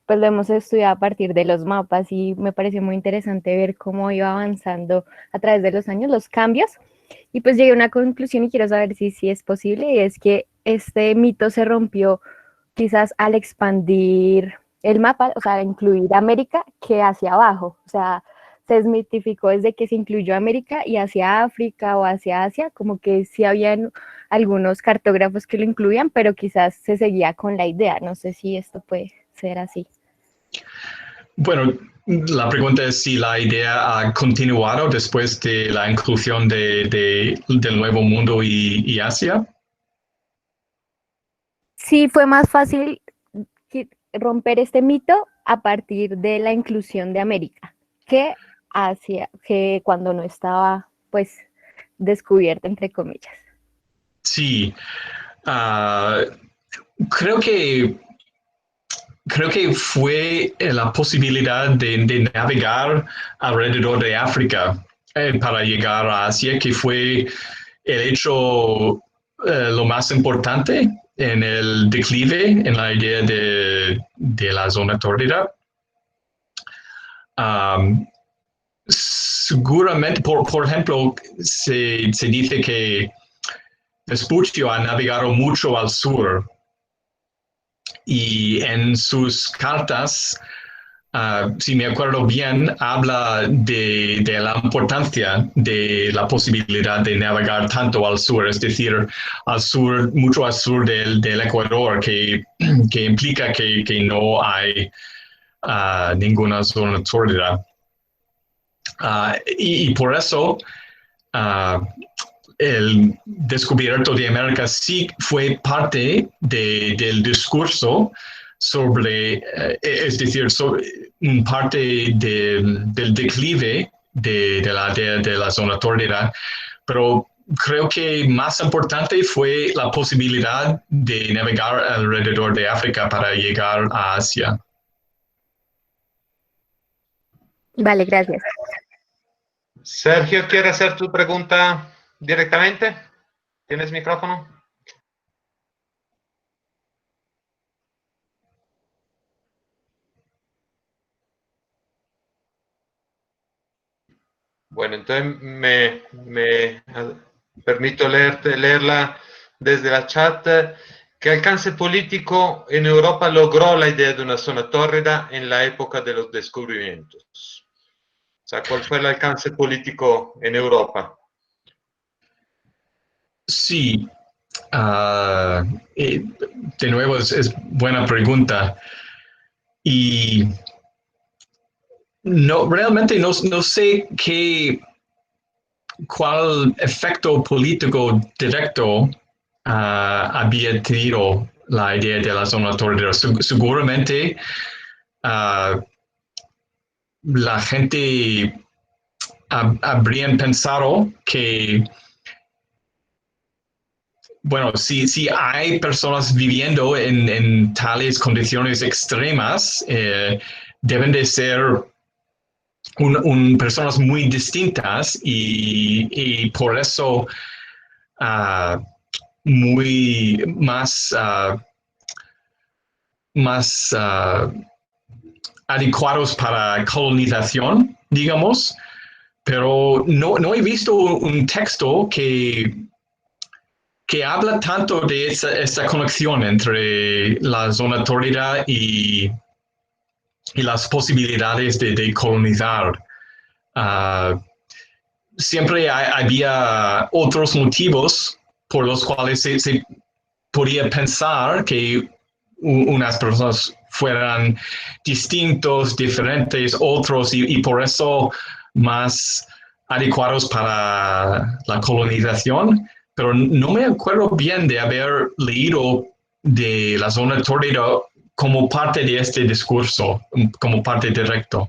pues lo hemos estudiado a partir de los mapas y me pareció muy interesante ver cómo iba avanzando a través de los años los cambios. Y pues llegué a una conclusión y quiero saber si es posible, y es que este mito se rompió quizás al expandir el mapa, o sea, incluir América que hacia abajo, o sea, se desmitificó desde que se incluyó América y hacia África o hacia Asia, como que sí habían algunos cartógrafos que lo incluían, pero quizás se seguía con la idea, no sé si esto puede ser así. Bueno, la pregunta es si la idea ha continuado después de la inclusión del Nuevo Mundo y Asia. Sí, fue más fácil romper este mito a partir de la inclusión de América que cuando no estaba, pues, descubierta, entre comillas. Sí, creo que fue la posibilidad de navegar alrededor de África para llegar a Asia, que fue el hecho lo más importante en el declive, en la idea de la zona tórrida. Seguramente, por ejemplo, se dice que Vespuccio ha navegado mucho al sur y en sus cartas, si me acuerdo bien, habla de la importancia de la posibilidad de navegar tanto al sur, es decir, al sur, mucho al sur del Ecuador, que implica que no hay ninguna zona tórrida. Y por eso el descubierto de América sí fue parte del discurso sobre, es decir, parte del declive de la zona tórrida, pero creo que más importante fue la posibilidad de navegar alrededor de África para llegar a Asia. Vale, gracias. Sergio, ¿quiere hacer tu pregunta directamente? ¿Tienes micrófono? Bueno, entonces me permito leerla desde la chat. ¿Qué alcance político en Europa logró la idea de una zona tórrida en la época de los descubrimientos? O sea, ¿cuál fue el alcance político en Europa? Sí, de nuevo es buena pregunta. Y realmente no sé cuál efecto político directo había tenido la idea de la zona tórrida. Seguramente la gente habrían pensado que, bueno, si hay personas viviendo en tales condiciones extremas, deben de ser personas muy distintas y por eso muy más adecuados para colonización, digamos, pero no he visto un texto que habla tanto de esa conexión entre la zona tórrida y las posibilidades de colonizar. Siempre había otros motivos por los cuales se podía pensar que unas personas fueran distintos, diferentes, otros, y por eso más adecuados para la colonización, pero no me acuerdo bien de haber leído de la zona tórrida como parte de este discurso, como parte directa.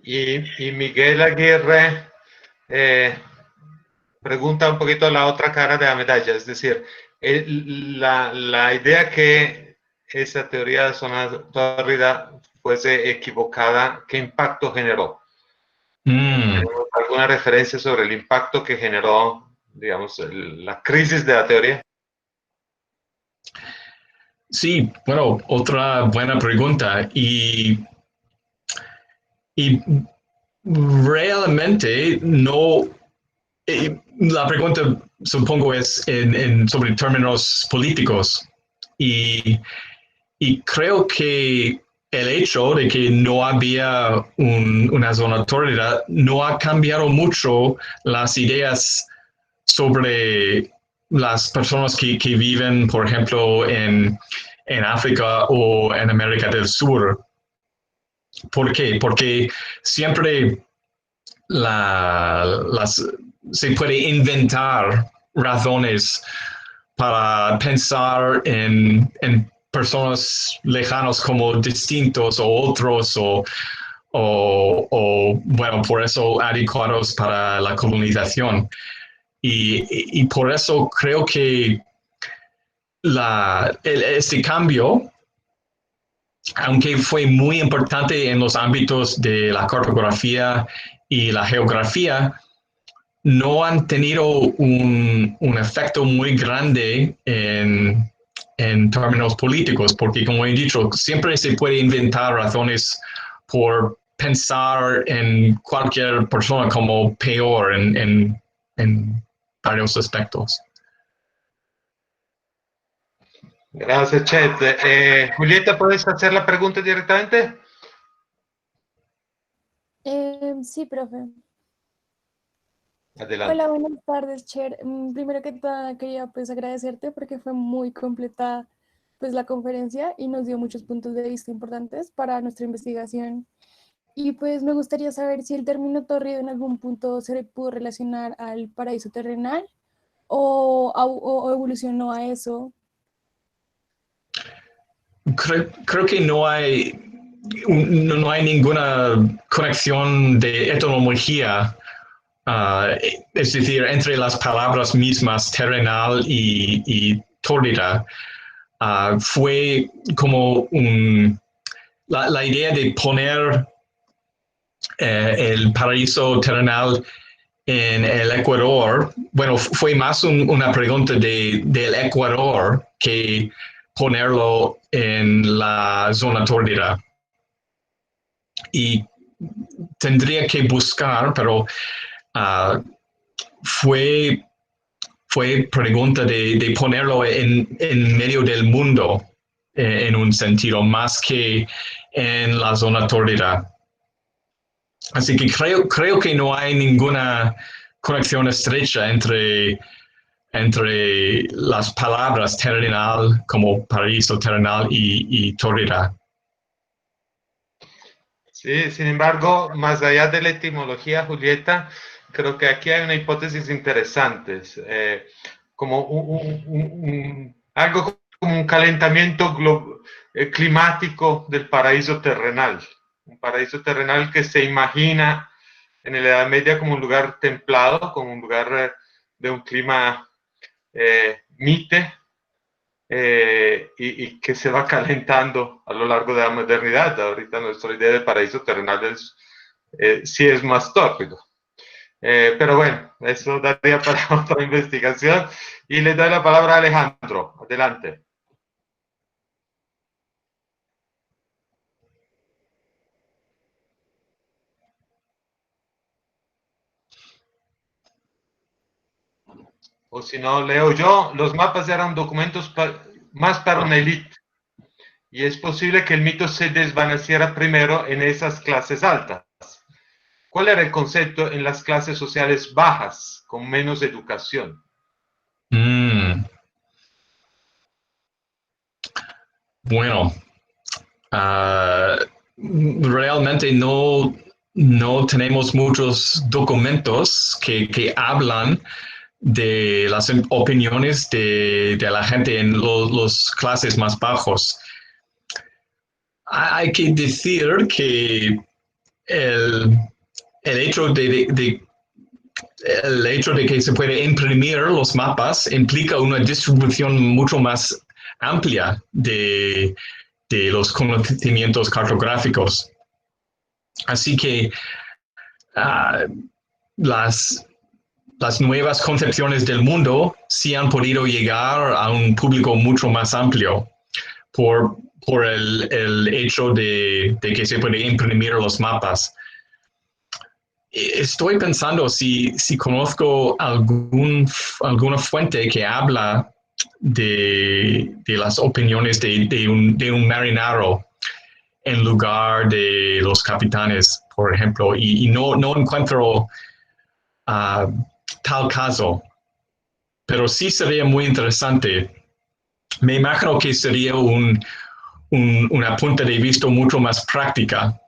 Y Miguel Aguirre pregunta un poquito la otra cara de la medalla, es decir, la idea que esa teoría de zona tórrida fuese equivocada, ¿qué impacto generó? ¿Alguna referencia sobre el impacto que generó, digamos, la crisis de la teoría? Sí, bueno, otra buena pregunta. Y realmente no, la pregunta supongo es sobre términos políticos. Y creo que el hecho de que no había una zona tórrida no ha cambiado mucho las ideas sobre las personas que viven, por ejemplo, en África o en América del Sur. ¿Por qué? Porque siempre se puede inventar razones para pensar en personas lejanas como distintos o otros o bueno, por eso adecuados para la colonización. Y por eso creo que este cambio, aunque fue muy importante en los ámbitos de la cartografía y la geografía, no han tenido un efecto muy grande en términos políticos, porque como he dicho, siempre se puede inventar razones por pensar en cualquier persona como peor en varios aspectos. Gracias, Chet. Julieta, ¿puedes hacer la pregunta directamente? Sí, profe. Adelante. Hola, buenas tardes, Cher. Primero que todo quería pues agradecerte porque fue muy completa pues, la conferencia y nos dio muchos puntos de vista importantes para nuestra investigación. Y pues me gustaría saber si el término tórrido en algún punto se le pudo relacionar al paraíso terrenal o evolucionó a eso. Creo que no hay ninguna conexión de etimología, es decir, entre las palabras mismas terrenal y tórrida. Fue como la idea de poner el paraíso terrenal en el Ecuador. Bueno, fue más una pregunta del Ecuador que ponerlo en la zona tórrida. Y tendría que buscar, pero fue pregunta de ponerlo en medio del mundo, en un sentido, más que en la zona tórrida. Así que creo que no hay ninguna conexión estrecha entre las palabras terrenal como paraíso terrenal y tórrida. Sí, sin embargo, más allá de la etimología, Julieta, creo que aquí hay una hipótesis interesante, como algo como un calentamiento climático del paraíso terrenal. Un paraíso terrenal que se imagina en la Edad Media como un lugar templado, como un lugar de un clima mite, y que se va calentando a lo largo de la modernidad. Ahorita nuestra idea de paraíso terrenal sí es más tórrido. Pero bueno, eso daría para otra investigación. Y le doy la palabra a Alejandro. Adelante. O si no, leo yo. Los mapas eran documentos más para una élite. Y es posible que el mito se desvaneciera primero en esas clases altas. ¿Cuál era el concepto en las clases sociales bajas, con menos educación? Bueno, realmente no tenemos muchos documentos que hablan de las opiniones de la gente en los clases más bajos. Hay que decir que el hecho de que se puede imprimir los mapas implica una distribución mucho más amplia de los conocimientos cartográficos. Así que las nuevas concepciones del mundo sí han podido llegar a un público mucho más amplio por el hecho de que se puede imprimir los mapas. Estoy pensando si conozco alguna fuente que habla de las opiniones de un marinero en lugar de los capitanes, por ejemplo, y no encuentro tal caso, pero sí sería muy interesante. Me imagino que sería una punto de vista mucho más práctica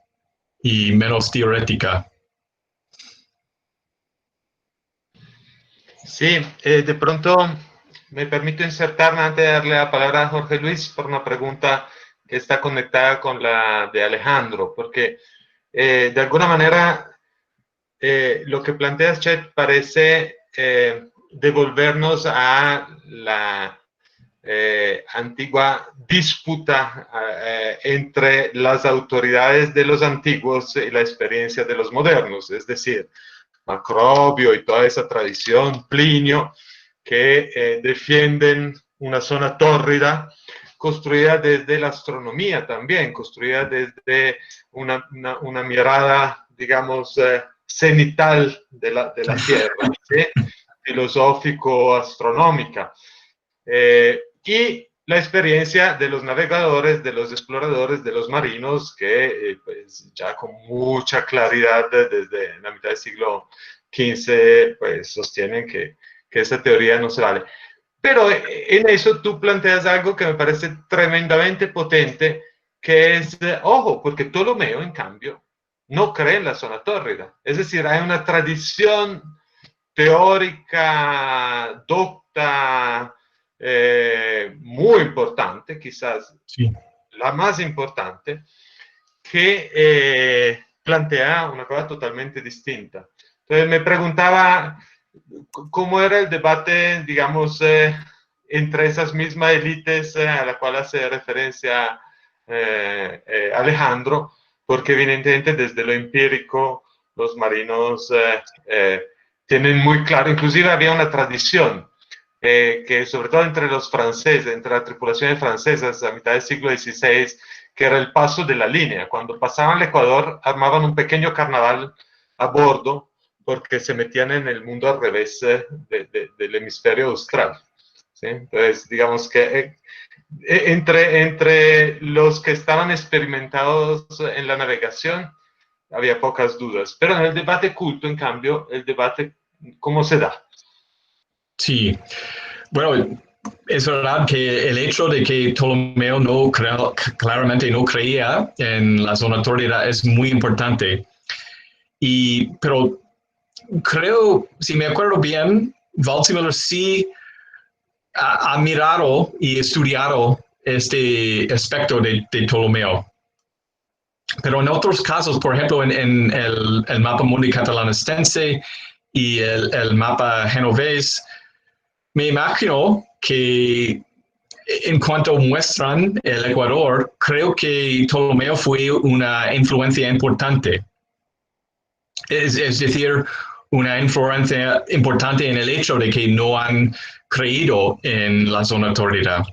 y menos teórica. Sí, de pronto me permito insertarme antes de darle la palabra a Jorge Luis por una pregunta que está conectada con la de Alejandro, porque de alguna manera lo que planteas, Chet, parece devolvernos a la antigua disputa entre las autoridades de los antiguos y la experiencia de los modernos, es decir, Macrobio y toda esa tradición, Plinio, que defienden una zona tórrida construida desde la astronomía también, construida desde una mirada, digamos, cenital de la Tierra, ¿sí? Filosófico-astronómica. Y la experiencia de los navegadores, de los exploradores, de los marinos, que pues ya con mucha claridad desde la mitad del siglo XV pues sostienen que esa teoría no se vale. Pero en eso tú planteas algo que me parece tremendamente potente, que es, ojo, porque Ptolomeo, en cambio, no cree en la zona tórrida. Es decir, hay una tradición teórica, docta, muy importante, quizás Sí. la más importante, que plantea una cosa totalmente distinta. Entonces me preguntaba cómo era el debate, digamos, entre esas mismas élites a la cual hace referencia Alejandro, porque evidentemente desde lo empírico los marinos tienen muy claro, inclusive había una tradición que sobre todo entre los franceses, entre las tripulaciones francesas a mitad del siglo XVI, que era el paso de la línea. Cuando pasaban el Ecuador, armaban un pequeño carnaval a bordo porque se metían en el mundo al revés del hemisferio austral. ¿Sí? Entonces, digamos que entre los que estaban experimentados en la navegación, había pocas dudas. Pero en el debate culto, en cambio, el debate, ¿cómo se da? Sí, bueno, es verdad que el hecho de que Ptolomeo claramente no creía en la zona tórrida es muy importante. Pero creo, si me acuerdo bien, Waldseemüller sí ha mirado y estudiado este aspecto de Ptolomeo. Pero en otros casos, por ejemplo, en el mapa mundi catalanestense y el mapa genovés, me imagino que en cuanto muestran el Ecuador, creo que Ptolomeo fue una influencia importante. Es decir, una influencia importante en el hecho de que no han creído en la zona tórrida.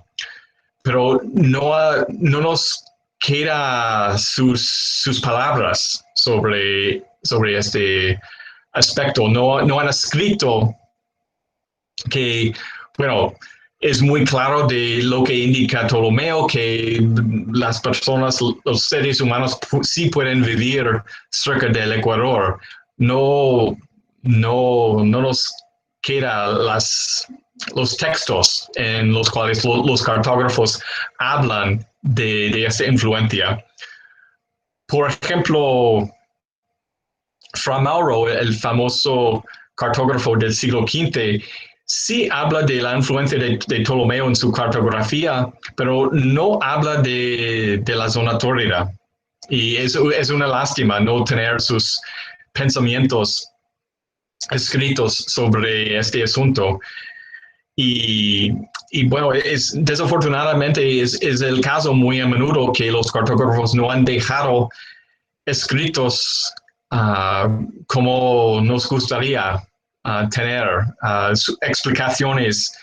Pero no nos queda sus palabras sobre este aspecto. No han escrito que, bueno, es muy claro de lo que indica Ptolomeo, que las personas, los seres humanos sí pueden vivir cerca del Ecuador. No nos queda los textos en los cuales los cartógrafos hablan de esta influencia. Por ejemplo, Fra Mauro, el famoso cartógrafo del siglo V, sí habla de la influencia de Ptolomeo en su cartografía, pero no habla de la zona tórrida. Y es una lástima no tener sus pensamientos escritos sobre este asunto. Y bueno, desafortunadamente es el caso muy a menudo que los cartógrafos no han dejado escritos como nos gustaría tener explicaciones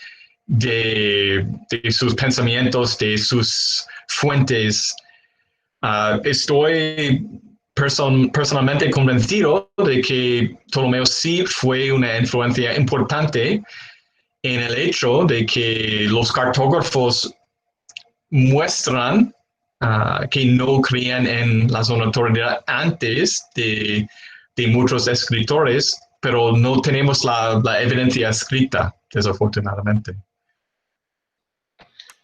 de sus pensamientos, de sus fuentes. Estoy personalmente convencido de que Ptolomeo sí fue una influencia importante en el hecho de que los cartógrafos muestran que no creían en la zona tórrida antes de muchos escritores, pero no tenemos la evidencia escrita, desafortunadamente.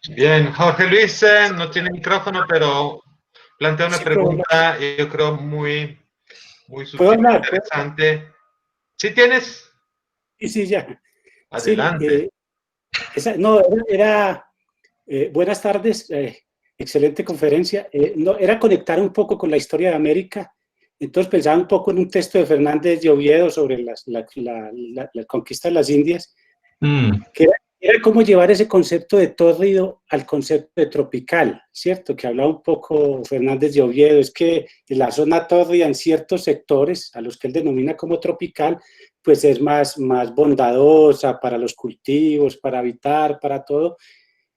Bien, Jorge Luis no tiene micrófono, pero plantea una pregunta, yo creo, muy interesante. ¿Sí tienes? Sí, ya. Adelante. Sí, buenas tardes, excelente conferencia. Era conectar un poco con la historia de América. Entonces pensaba un poco en un texto de Fernández de Oviedo sobre la conquista de las Indias, que era cómo llevar ese concepto de tórrido al concepto de tropical, ¿cierto? Que hablaba un poco Fernández de Oviedo, es que la zona tórrida en ciertos sectores, a los que él denomina como tropical, pues es más bondadosa para los cultivos, para habitar, para todo.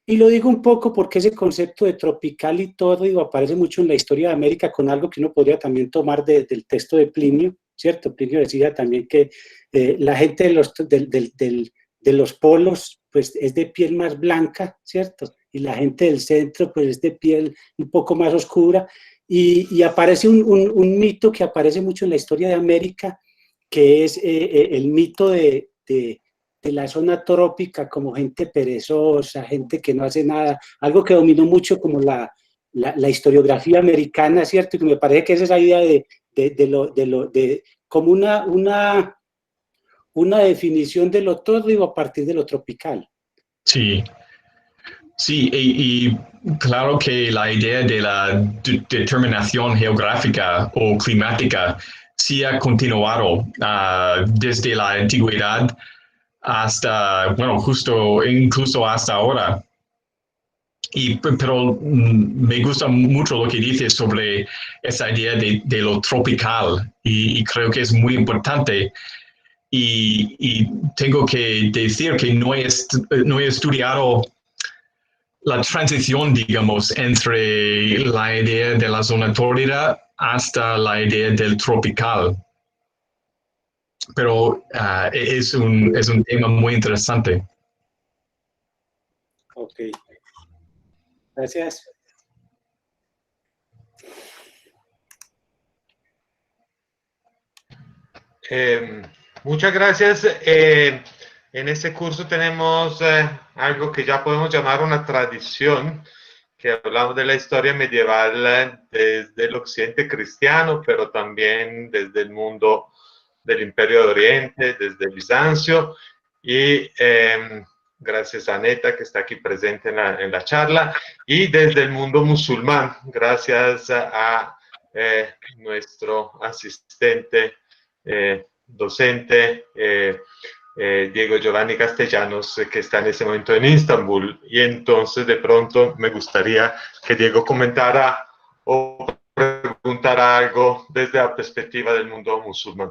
Y lo digo un poco porque ese concepto de tropical y tórrido aparece mucho en la historia de América con algo que uno podría también tomar del texto de Plinio, ¿cierto? Plinio decía también que la gente de los polos pues es de piel más blanca, ¿cierto? Y la gente del centro pues es de piel un poco más oscura. Y aparece un mito que aparece mucho en la historia de América, que es el mito de de la zona trópica como gente perezosa, gente que no hace nada, algo que dominó mucho como la historiografía americana, ¿cierto? Y que me parece que es esa idea de como una definición de lo tórrido a partir de lo tropical. Sí, sí, y claro que la idea de la determinación geográfica o climática sí ha continuado desde la antigüedad hasta, bueno, justo incluso hasta ahora. Pero me gusta mucho lo que dices sobre esa idea de lo tropical y creo que es muy importante. Y tengo que decir que no he estudiado la transición, digamos, entre la idea de la zona tórrida hasta la idea del tropical. Pero es un tema muy interesante. Ok. Gracias. Muchas gracias. En este curso tenemos algo que ya podemos llamar una tradición, que hablamos de la historia medieval desde el occidente cristiano, pero también desde el mundo del Imperio de Oriente, desde Bizancio, y gracias a Aneta, que está aquí presente en la charla, y desde el mundo musulmán, gracias a nuestro asistente docente Diego Giovanni Castellanos, que está en ese momento en Istambul. Y entonces de pronto me gustaría que Diego comentara o preguntara algo desde la perspectiva del mundo musulmán.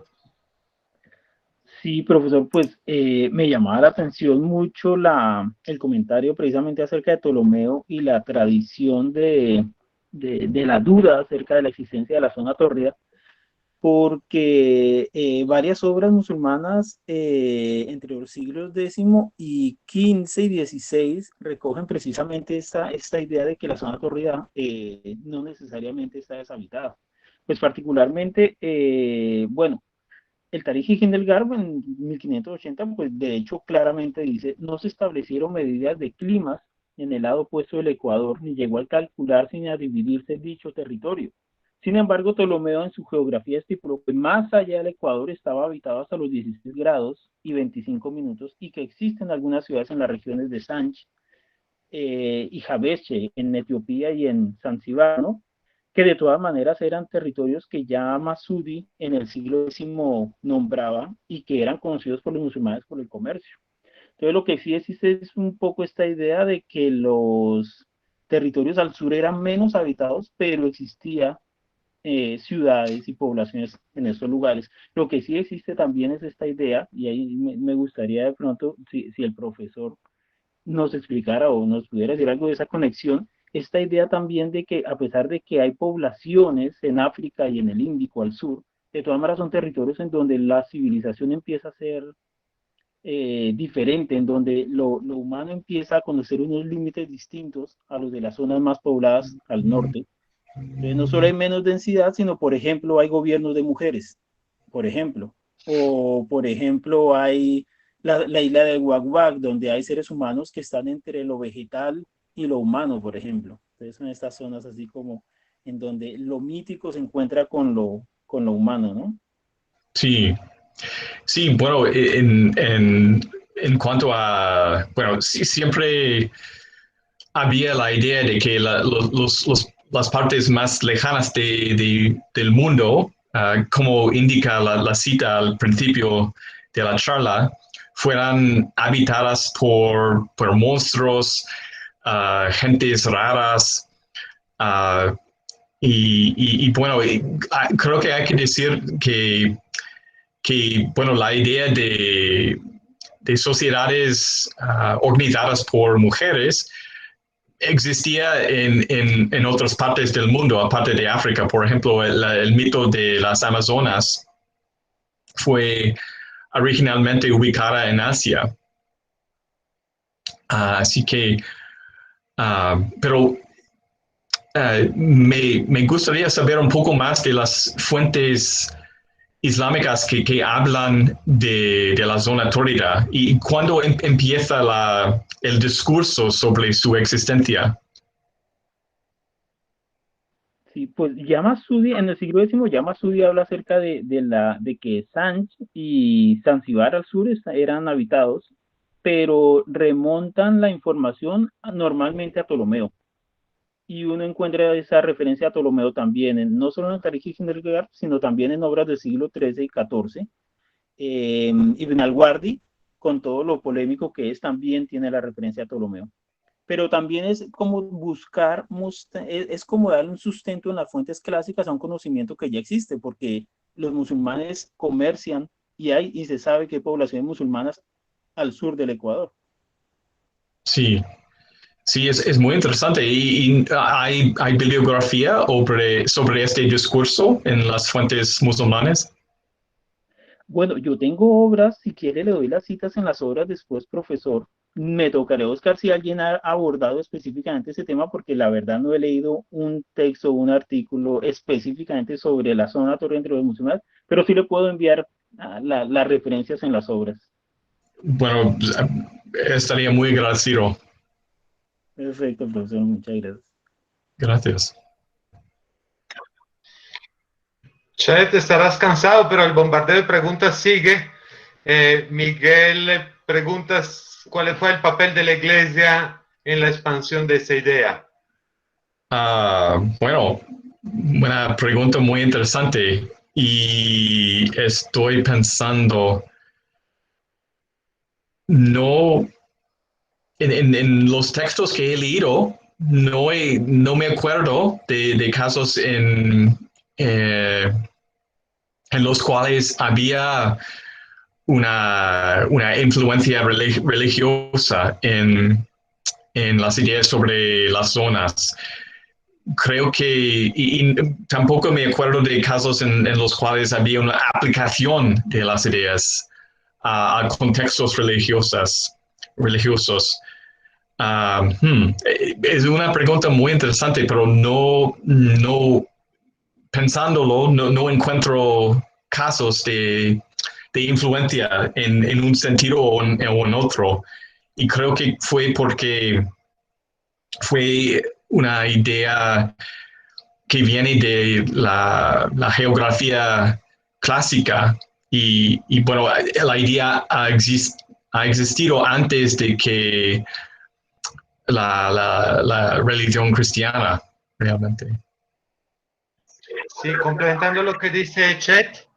Sí, profesor, pues me llamaba la atención mucho el comentario precisamente acerca de Ptolomeo y la tradición de la duda acerca de la existencia de la zona tórrida, porque varias obras musulmanas entre los siglos X y XV y XVI recogen precisamente esta idea de que la zona tórrida no necesariamente está deshabitada. Pues particularmente, bueno, el Tarij Hindel Garb en 1580, pues de hecho claramente dice, no se establecieron medidas de climas en el lado opuesto del Ecuador, ni llegó a calcularse ni a dividirse dicho territorio. Sin embargo, Ptolomeo en su geografía estipuló que más allá del Ecuador estaba habitado hasta los 16 grados y 25 minutos y que existen algunas ciudades en las regiones de Sanch y Jabeche en Etiopía y en Zanzíbar, ¿no? Que de todas maneras eran territorios que ya Masudi en el siglo X nombraba y que eran conocidos por los musulmanes por el comercio. Entonces lo que sí existe es un poco esta idea de que los territorios al sur eran menos habitados, pero existía ciudades y poblaciones en estos lugares. Lo que sí existe también es esta idea, y ahí me gustaría de pronto, si el profesor nos explicara o nos pudiera decir algo de esa conexión, esta idea también de que a pesar de que hay poblaciones en África y en el Índico al sur, de todas maneras son territorios en donde la civilización empieza a ser diferente, en donde lo humano empieza a conocer unos límites distintos a los de las zonas más pobladas al norte. Entonces, no solo hay menos densidad, sino, por ejemplo, hay gobiernos de mujeres, por ejemplo, o por ejemplo hay la isla de Wak-Wak, donde hay seres humanos que están entre lo vegetal y lo humano, por ejemplo. Entonces son estas zonas así como en donde lo mítico se encuentra con lo humano, ¿no? Sí, sí, bueno, en cuanto a, bueno, sí, siempre había la idea de que las partes más lejanas del mundo, como indica la cita al principio de la charla, fueran habitadas por monstruos, gentes raras, y bueno, creo que hay que decir que bueno, la idea de sociedades organizadas por mujeres existía en otras partes del mundo, aparte de África. Por ejemplo, el mito de las Amazonas fue originalmente ubicada en Asia. Así que, pero me gustaría saber un poco más de las fuentes islámicas que hablan de la zona tórrida y cuándo empieza el discurso sobre su existencia. Sí, pues Yamasudi, en el siglo X, Yamasudi habla acerca de que Sanj y Zanzíbar al sur eran habitados, pero remontan la información normalmente a Ptolomeo. Y uno encuentra esa referencia a Ptolomeo también, no solo en el Tarikh Hindar, sino también en obras del siglo XIII y XIV. Ibn al-Wardi, con todo lo polémico que es, también tiene la referencia a Ptolomeo. Pero también es como buscar, es como darle un sustento en las fuentes clásicas a un conocimiento que ya existe, porque los musulmanes comercian y se sabe que hay poblaciones musulmanas al sur del Ecuador. Sí, sí, es muy interesante. ¿Y hay bibliografía sobre este discurso en las fuentes musulmanes? Bueno, yo tengo obras, si quiere le doy las citas en las obras después, profesor. Me tocaré buscar si alguien ha abordado específicamente ese tema, porque la verdad no he leído un texto o un artículo específicamente sobre la zona torre entre los musulmanes, pero sí le puedo enviar las referencias en las obras. Bueno, estaría muy agradecido. Perfecto, profesor, muchas gracias. Gracias. Chet, estarás cansado, pero el bombardeo de preguntas sigue. Miguel pregunta cuál fue el papel de la Iglesia en la expansión de esa idea. Bueno, una pregunta muy interesante y estoy pensando, no, en los textos que he leído, no me acuerdo de casos en los cuales había una influencia religiosa en las ideas sobre las zonas. Creo que, y tampoco me acuerdo de casos en los cuales había una aplicación de las ideas a contextos religiosos. Es una pregunta muy interesante, pero no pensándolo, no encuentro casos de influencia en un sentido o en otro. Y creo que fue porque fue una idea que viene de la geografía clásica y bueno, la idea ha existido antes de que la religión cristiana, realmente. Sí, complementando lo que dice Chet,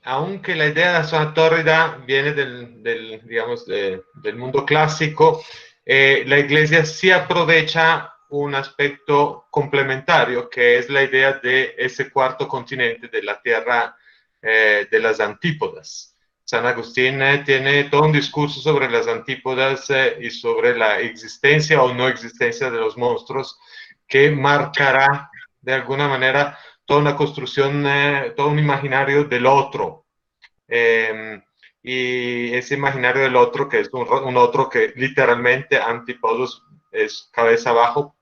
aunque la idea de la zona tórrida viene del mundo clásico, la Iglesia sí aprovecha un aspecto complementario, que es la idea de ese cuarto continente de la tierra de las antípodas. San Agustín tiene todo un discurso sobre las antípodas y sobre la existencia o no existencia de los monstruos, que marcará de alguna manera toda una construcción, todo un imaginario del otro. Y ese imaginario del otro, que es un otro que literalmente antípodos es cabeza abajo,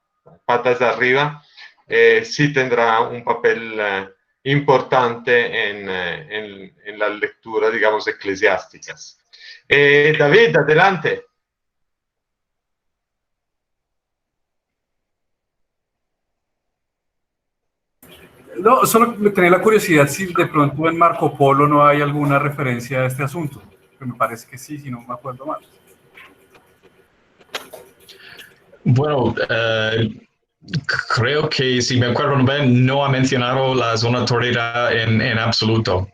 patas de arriba, sí tendrá un papel importante en la lectura, digamos, eclesiásticas. David, adelante. No, solo tenía la curiosidad si de pronto en Marco Polo no hay alguna referencia a este asunto. Pero me parece que sí, si no me acuerdo mal. Bueno, creo que si me acuerdo bien, no ha mencionado la zona tórrida en absoluto.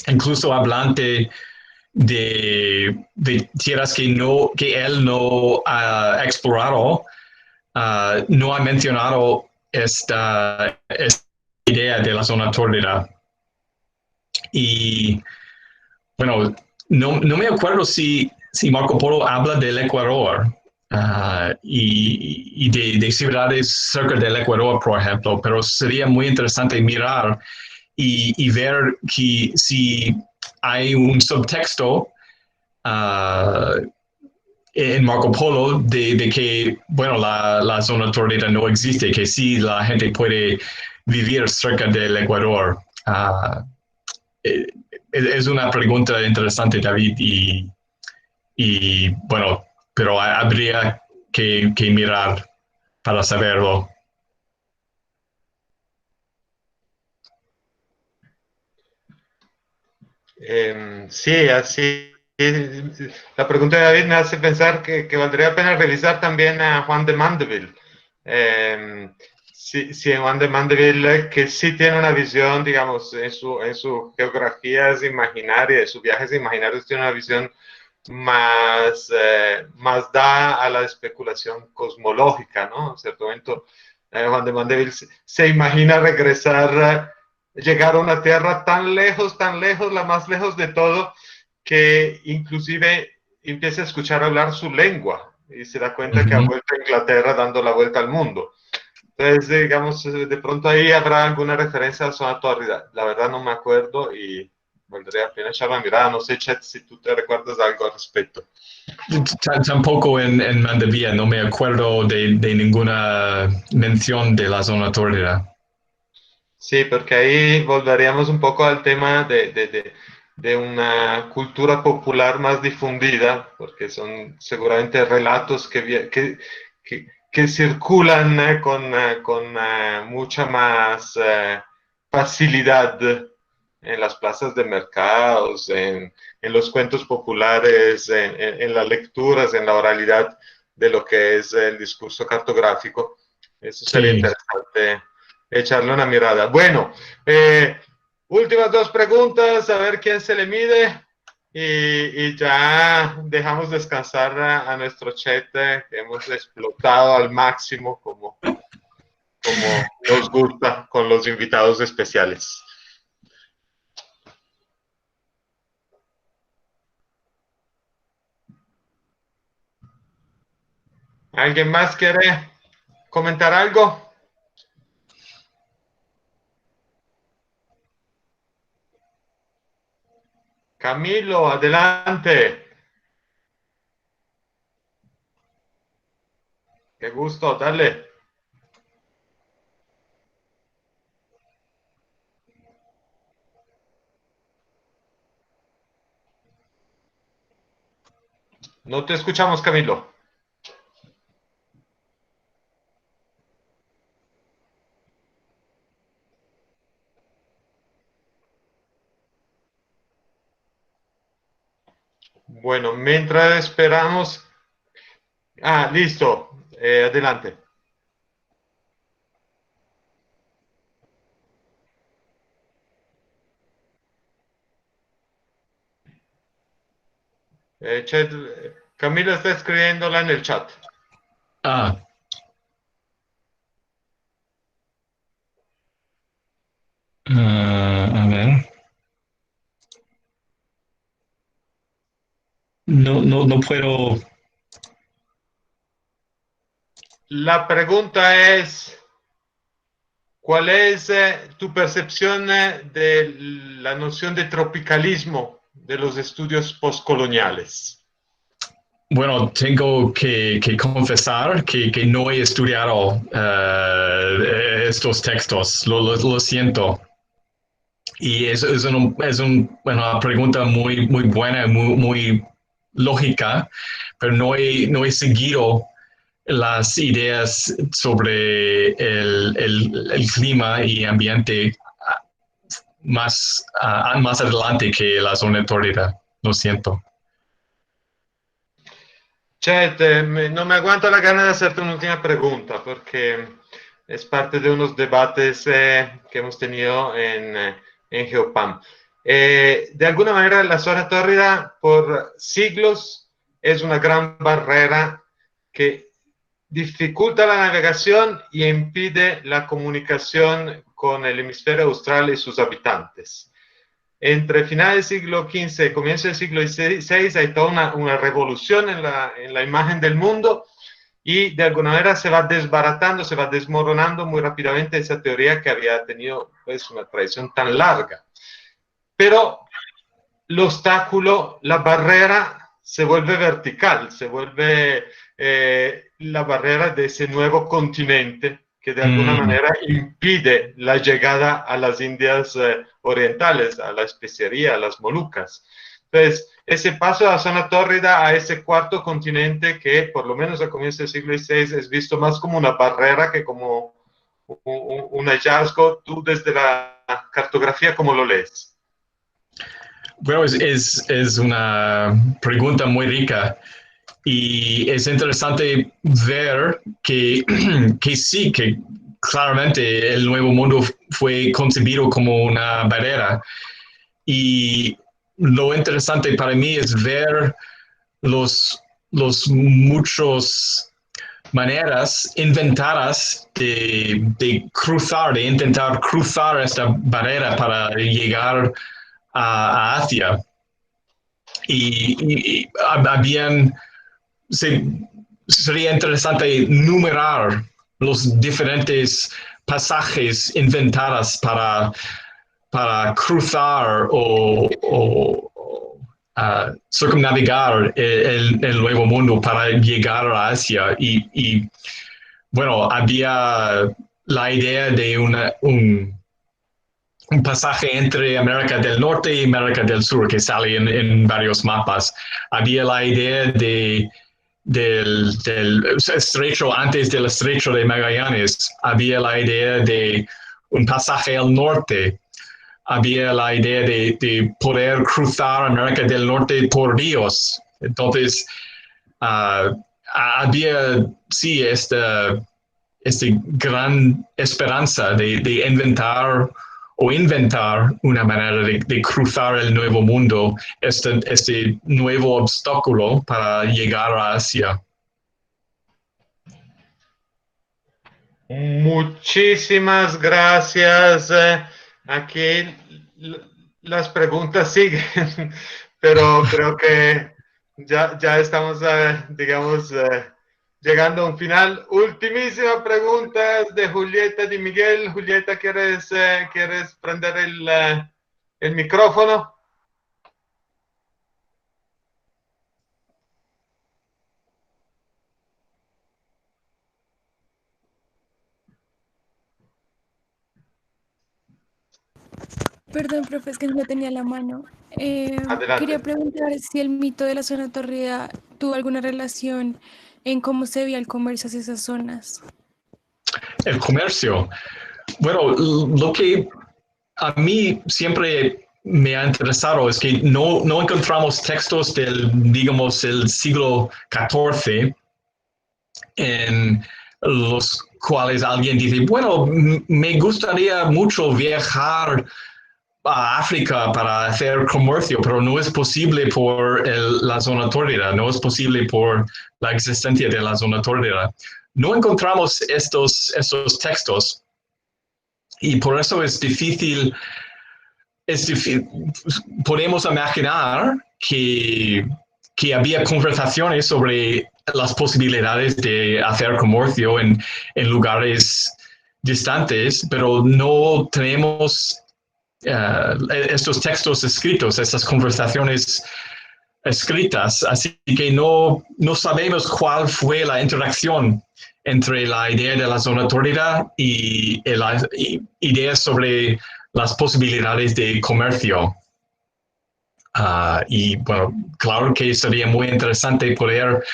Incluso hablante de tierras que él no ha explorado, no ha mencionado esta idea de la zona tórrida. Y bueno, no me acuerdo si Marco Polo habla del Ecuador y de ciudades cerca del Ecuador, por ejemplo, pero sería muy interesante mirar y ver que si hay un subtexto en Marco Polo de que, bueno, la zona tórrida no existe, que sí la gente puede vivir cerca del Ecuador. Es una pregunta interesante, David, y bueno, pero habría que mirar para saberlo. Sí, así. La pregunta de David me hace pensar que valdría la pena revisar también a Juan de Mandeville. Sí, Juan de Mandeville, que sí tiene una visión, digamos, en su geografías imaginarias, en sus viajes imaginarios, tiene una visión más da a la especulación cosmológica, ¿no? En cierto momento, Juan de Mandeville se imagina regresar, llegar a una tierra tan lejos, la más lejos de todo, que inclusive empieza a escuchar hablar su lengua y se da cuenta que ha vuelto a Inglaterra dando la vuelta al mundo. Entonces, digamos, de pronto ahí habrá alguna referencia a zona tórrida. La verdad no me acuerdo y valdría la pena echar una mirada. No sé, Chet, si tú te recuerdas algo al respecto. Tampoco en Mandevilla, no me acuerdo de ninguna mención de la zona tórrida. Sí, porque ahí volveríamos un poco al tema de una cultura popular más difundida, porque son seguramente relatos que circulan con mucha más facilidad en las plazas de mercados, en los cuentos populares, en las lecturas, en la oralidad de lo que es el discurso cartográfico. Eso sería interesante echarle una mirada. Bueno, últimas dos preguntas, a ver quién se le mide y ya dejamos descansar a nuestro chat que hemos explotado al máximo como nos gusta con los invitados especiales. ¿Alguien más quiere comentar algo? Camilo, adelante. Qué gusto, dale. No te escuchamos, Camilo. Bueno, mientras esperamos... listo. Adelante. Chet, Camilo está escribiéndola en el chat. A ver. No puedo. La pregunta es, ¿cuál es tu percepción de la noción de tropicalismo de los estudios postcoloniales? Bueno, tengo que confesar que no he estudiado estos textos, lo siento. Y es una pregunta muy buena, muy lógica, pero no he seguido las ideas sobre el clima y ambiente más adelante que la zona tórrida. Lo siento. Chet, no me aguanto la gana de hacerte una última pregunta, porque es parte de unos debates que hemos tenido en Geopam. De alguna manera, la zona tórrida por siglos es una gran barrera que dificulta la navegación y impide la comunicación con el hemisferio austral y sus habitantes. Entre finales del siglo XV y comienzo del siglo XVI hay toda una revolución en la imagen del mundo y de alguna manera se va desbaratando, se va desmoronando muy rápidamente esa teoría que había tenido pues, una tradición tan larga. Pero el obstáculo, la barrera se vuelve vertical, se vuelve la barrera de ese nuevo continente que de alguna manera impide la llegada a las Indias orientales, a la especería, a las Molucas. Entonces, ese paso de la zona tórrida a ese cuarto continente que, por lo menos a comienzos del siglo XVI, es visto más como una barrera que como un hallazgo. Tú, desde la cartografía, ¿cómo lo lees? Bueno, es una pregunta muy rica y es interesante ver que, que sí, que claramente el Nuevo Mundo fue concebido como una barrera. Y lo interesante para mí es ver los muchos maneras inventadas de cruzar, de intentar cruzar esta barrera para llegar a Asia. Y habían, sería interesante numerar los diferentes pasajes inventados para cruzar o circunnavegar el Nuevo Mundo para llegar a Asia. Y bueno, había la idea de un pasaje entre América del Norte y América del Sur que sale en varios mapas. Había la idea del estrecho, antes del estrecho de Magallanes, había la idea de un pasaje al norte. Había la idea de poder cruzar América del Norte por ríos. Entonces, había, sí, esta gran esperanza de inventar una manera de cruzar el Nuevo Mundo, este nuevo obstáculo para llegar a Asia. Muchísimas gracias. Aquí las preguntas siguen, pero creo que ya estamos, digamos, llegando a un final. Ultimísima pregunta de Julieta Di Miguel. Julieta, ¿quieres prender el micrófono? Perdón, profe, es que no tenía la mano. Adelante. Quería preguntar si el mito de la zona tórrida tuvo alguna relación en cómo se veía el comercio hacia esas zonas. El comercio. Bueno, lo que a mí siempre me ha interesado es que no encontramos textos digamos, el siglo XIV en los cuales alguien dice, bueno, me gustaría mucho viajar a África para hacer comercio, pero no es posible por la zona tórrida, no es posible por la existencia de la zona tórrida. No encontramos estos textos y por eso es difícil, podemos imaginar que había conversaciones sobre las posibilidades de hacer comercio en lugares distantes, pero no tenemos estos textos escritos, estas conversaciones escritas, así que no sabemos cuál fue la interacción entre la idea de la zona tórrida y las ideas sobre las posibilidades de comercio. Y bueno, claro que sería muy interesante poder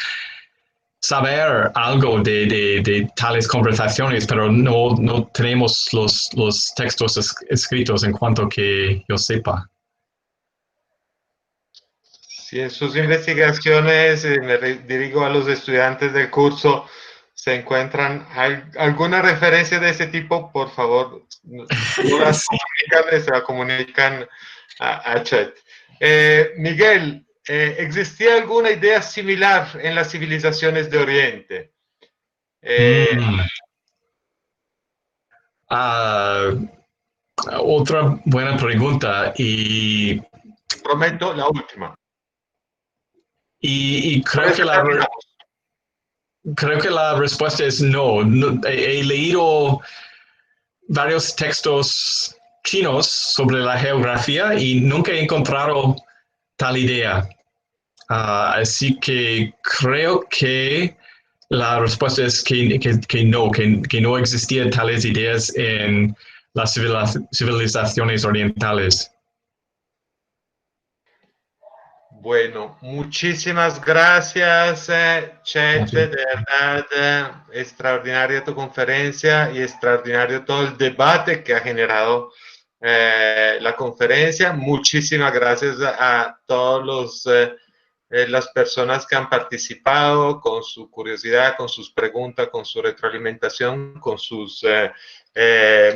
saber algo de tales conversaciones, pero no tenemos los textos escritos en cuanto que yo sepa. Si en sus investigaciones, me dirijo a los estudiantes del curso, se encuentran alguna referencia de ese tipo, por favor, no las comunican, se la comunican a Chet. Miguel, ¿existía alguna idea similar en las civilizaciones de Oriente? Otra buena pregunta y prometo la última. Y creo que la respuesta es no. He leído varios textos chinos sobre la geografía y nunca he encontrado tal idea. Así que creo que La respuesta es que no existían tales ideas en las civilizaciones orientales. Bueno, muchísimas gracias, Chet, de verdad, extraordinaria tu conferencia y extraordinario todo el debate que ha generado la conferencia. Muchísimas gracias a todos las personas que han participado con su curiosidad, con sus preguntas, con su retroalimentación, con sus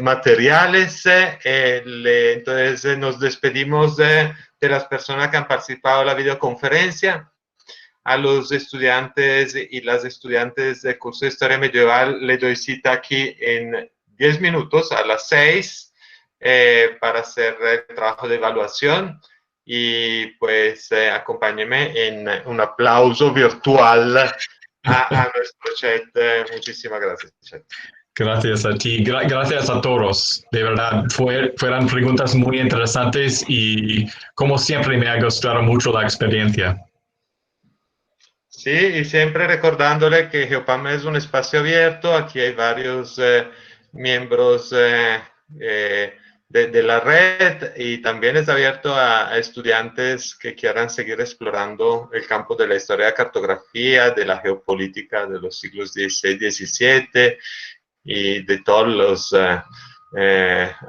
materiales. Entonces nos despedimos de las personas que han participado en la videoconferencia. A los estudiantes y las estudiantes del curso de Historia Medieval les doy cita aquí en 10 minutos a las 6 para hacer el trabajo de evaluación. Y pues acompáñenme en un aplauso virtual a nuestro Chet. Muchísimas gracias, Chet. Gracias a ti, gracias a todos. De verdad, fueron preguntas muy interesantes y como siempre me ha gustado mucho la experiencia. Sí, y siempre recordándole que Geopam es un espacio abierto. Aquí hay varios miembros de la red y también es abierto a estudiantes que quieran seguir explorando el campo de la historia de cartografía, de la geopolítica de los siglos XVI y XVII y de todas las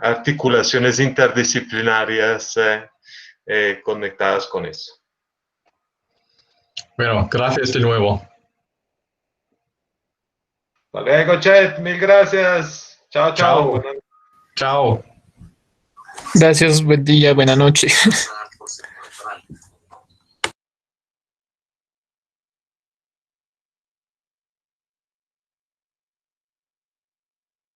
articulaciones interdisciplinarias conectadas con eso. Bueno, gracias de nuevo. Hasta luego, Chet. Mil gracias. Chao, chao. Chao. Chao. Gracias, buen día, buena noche.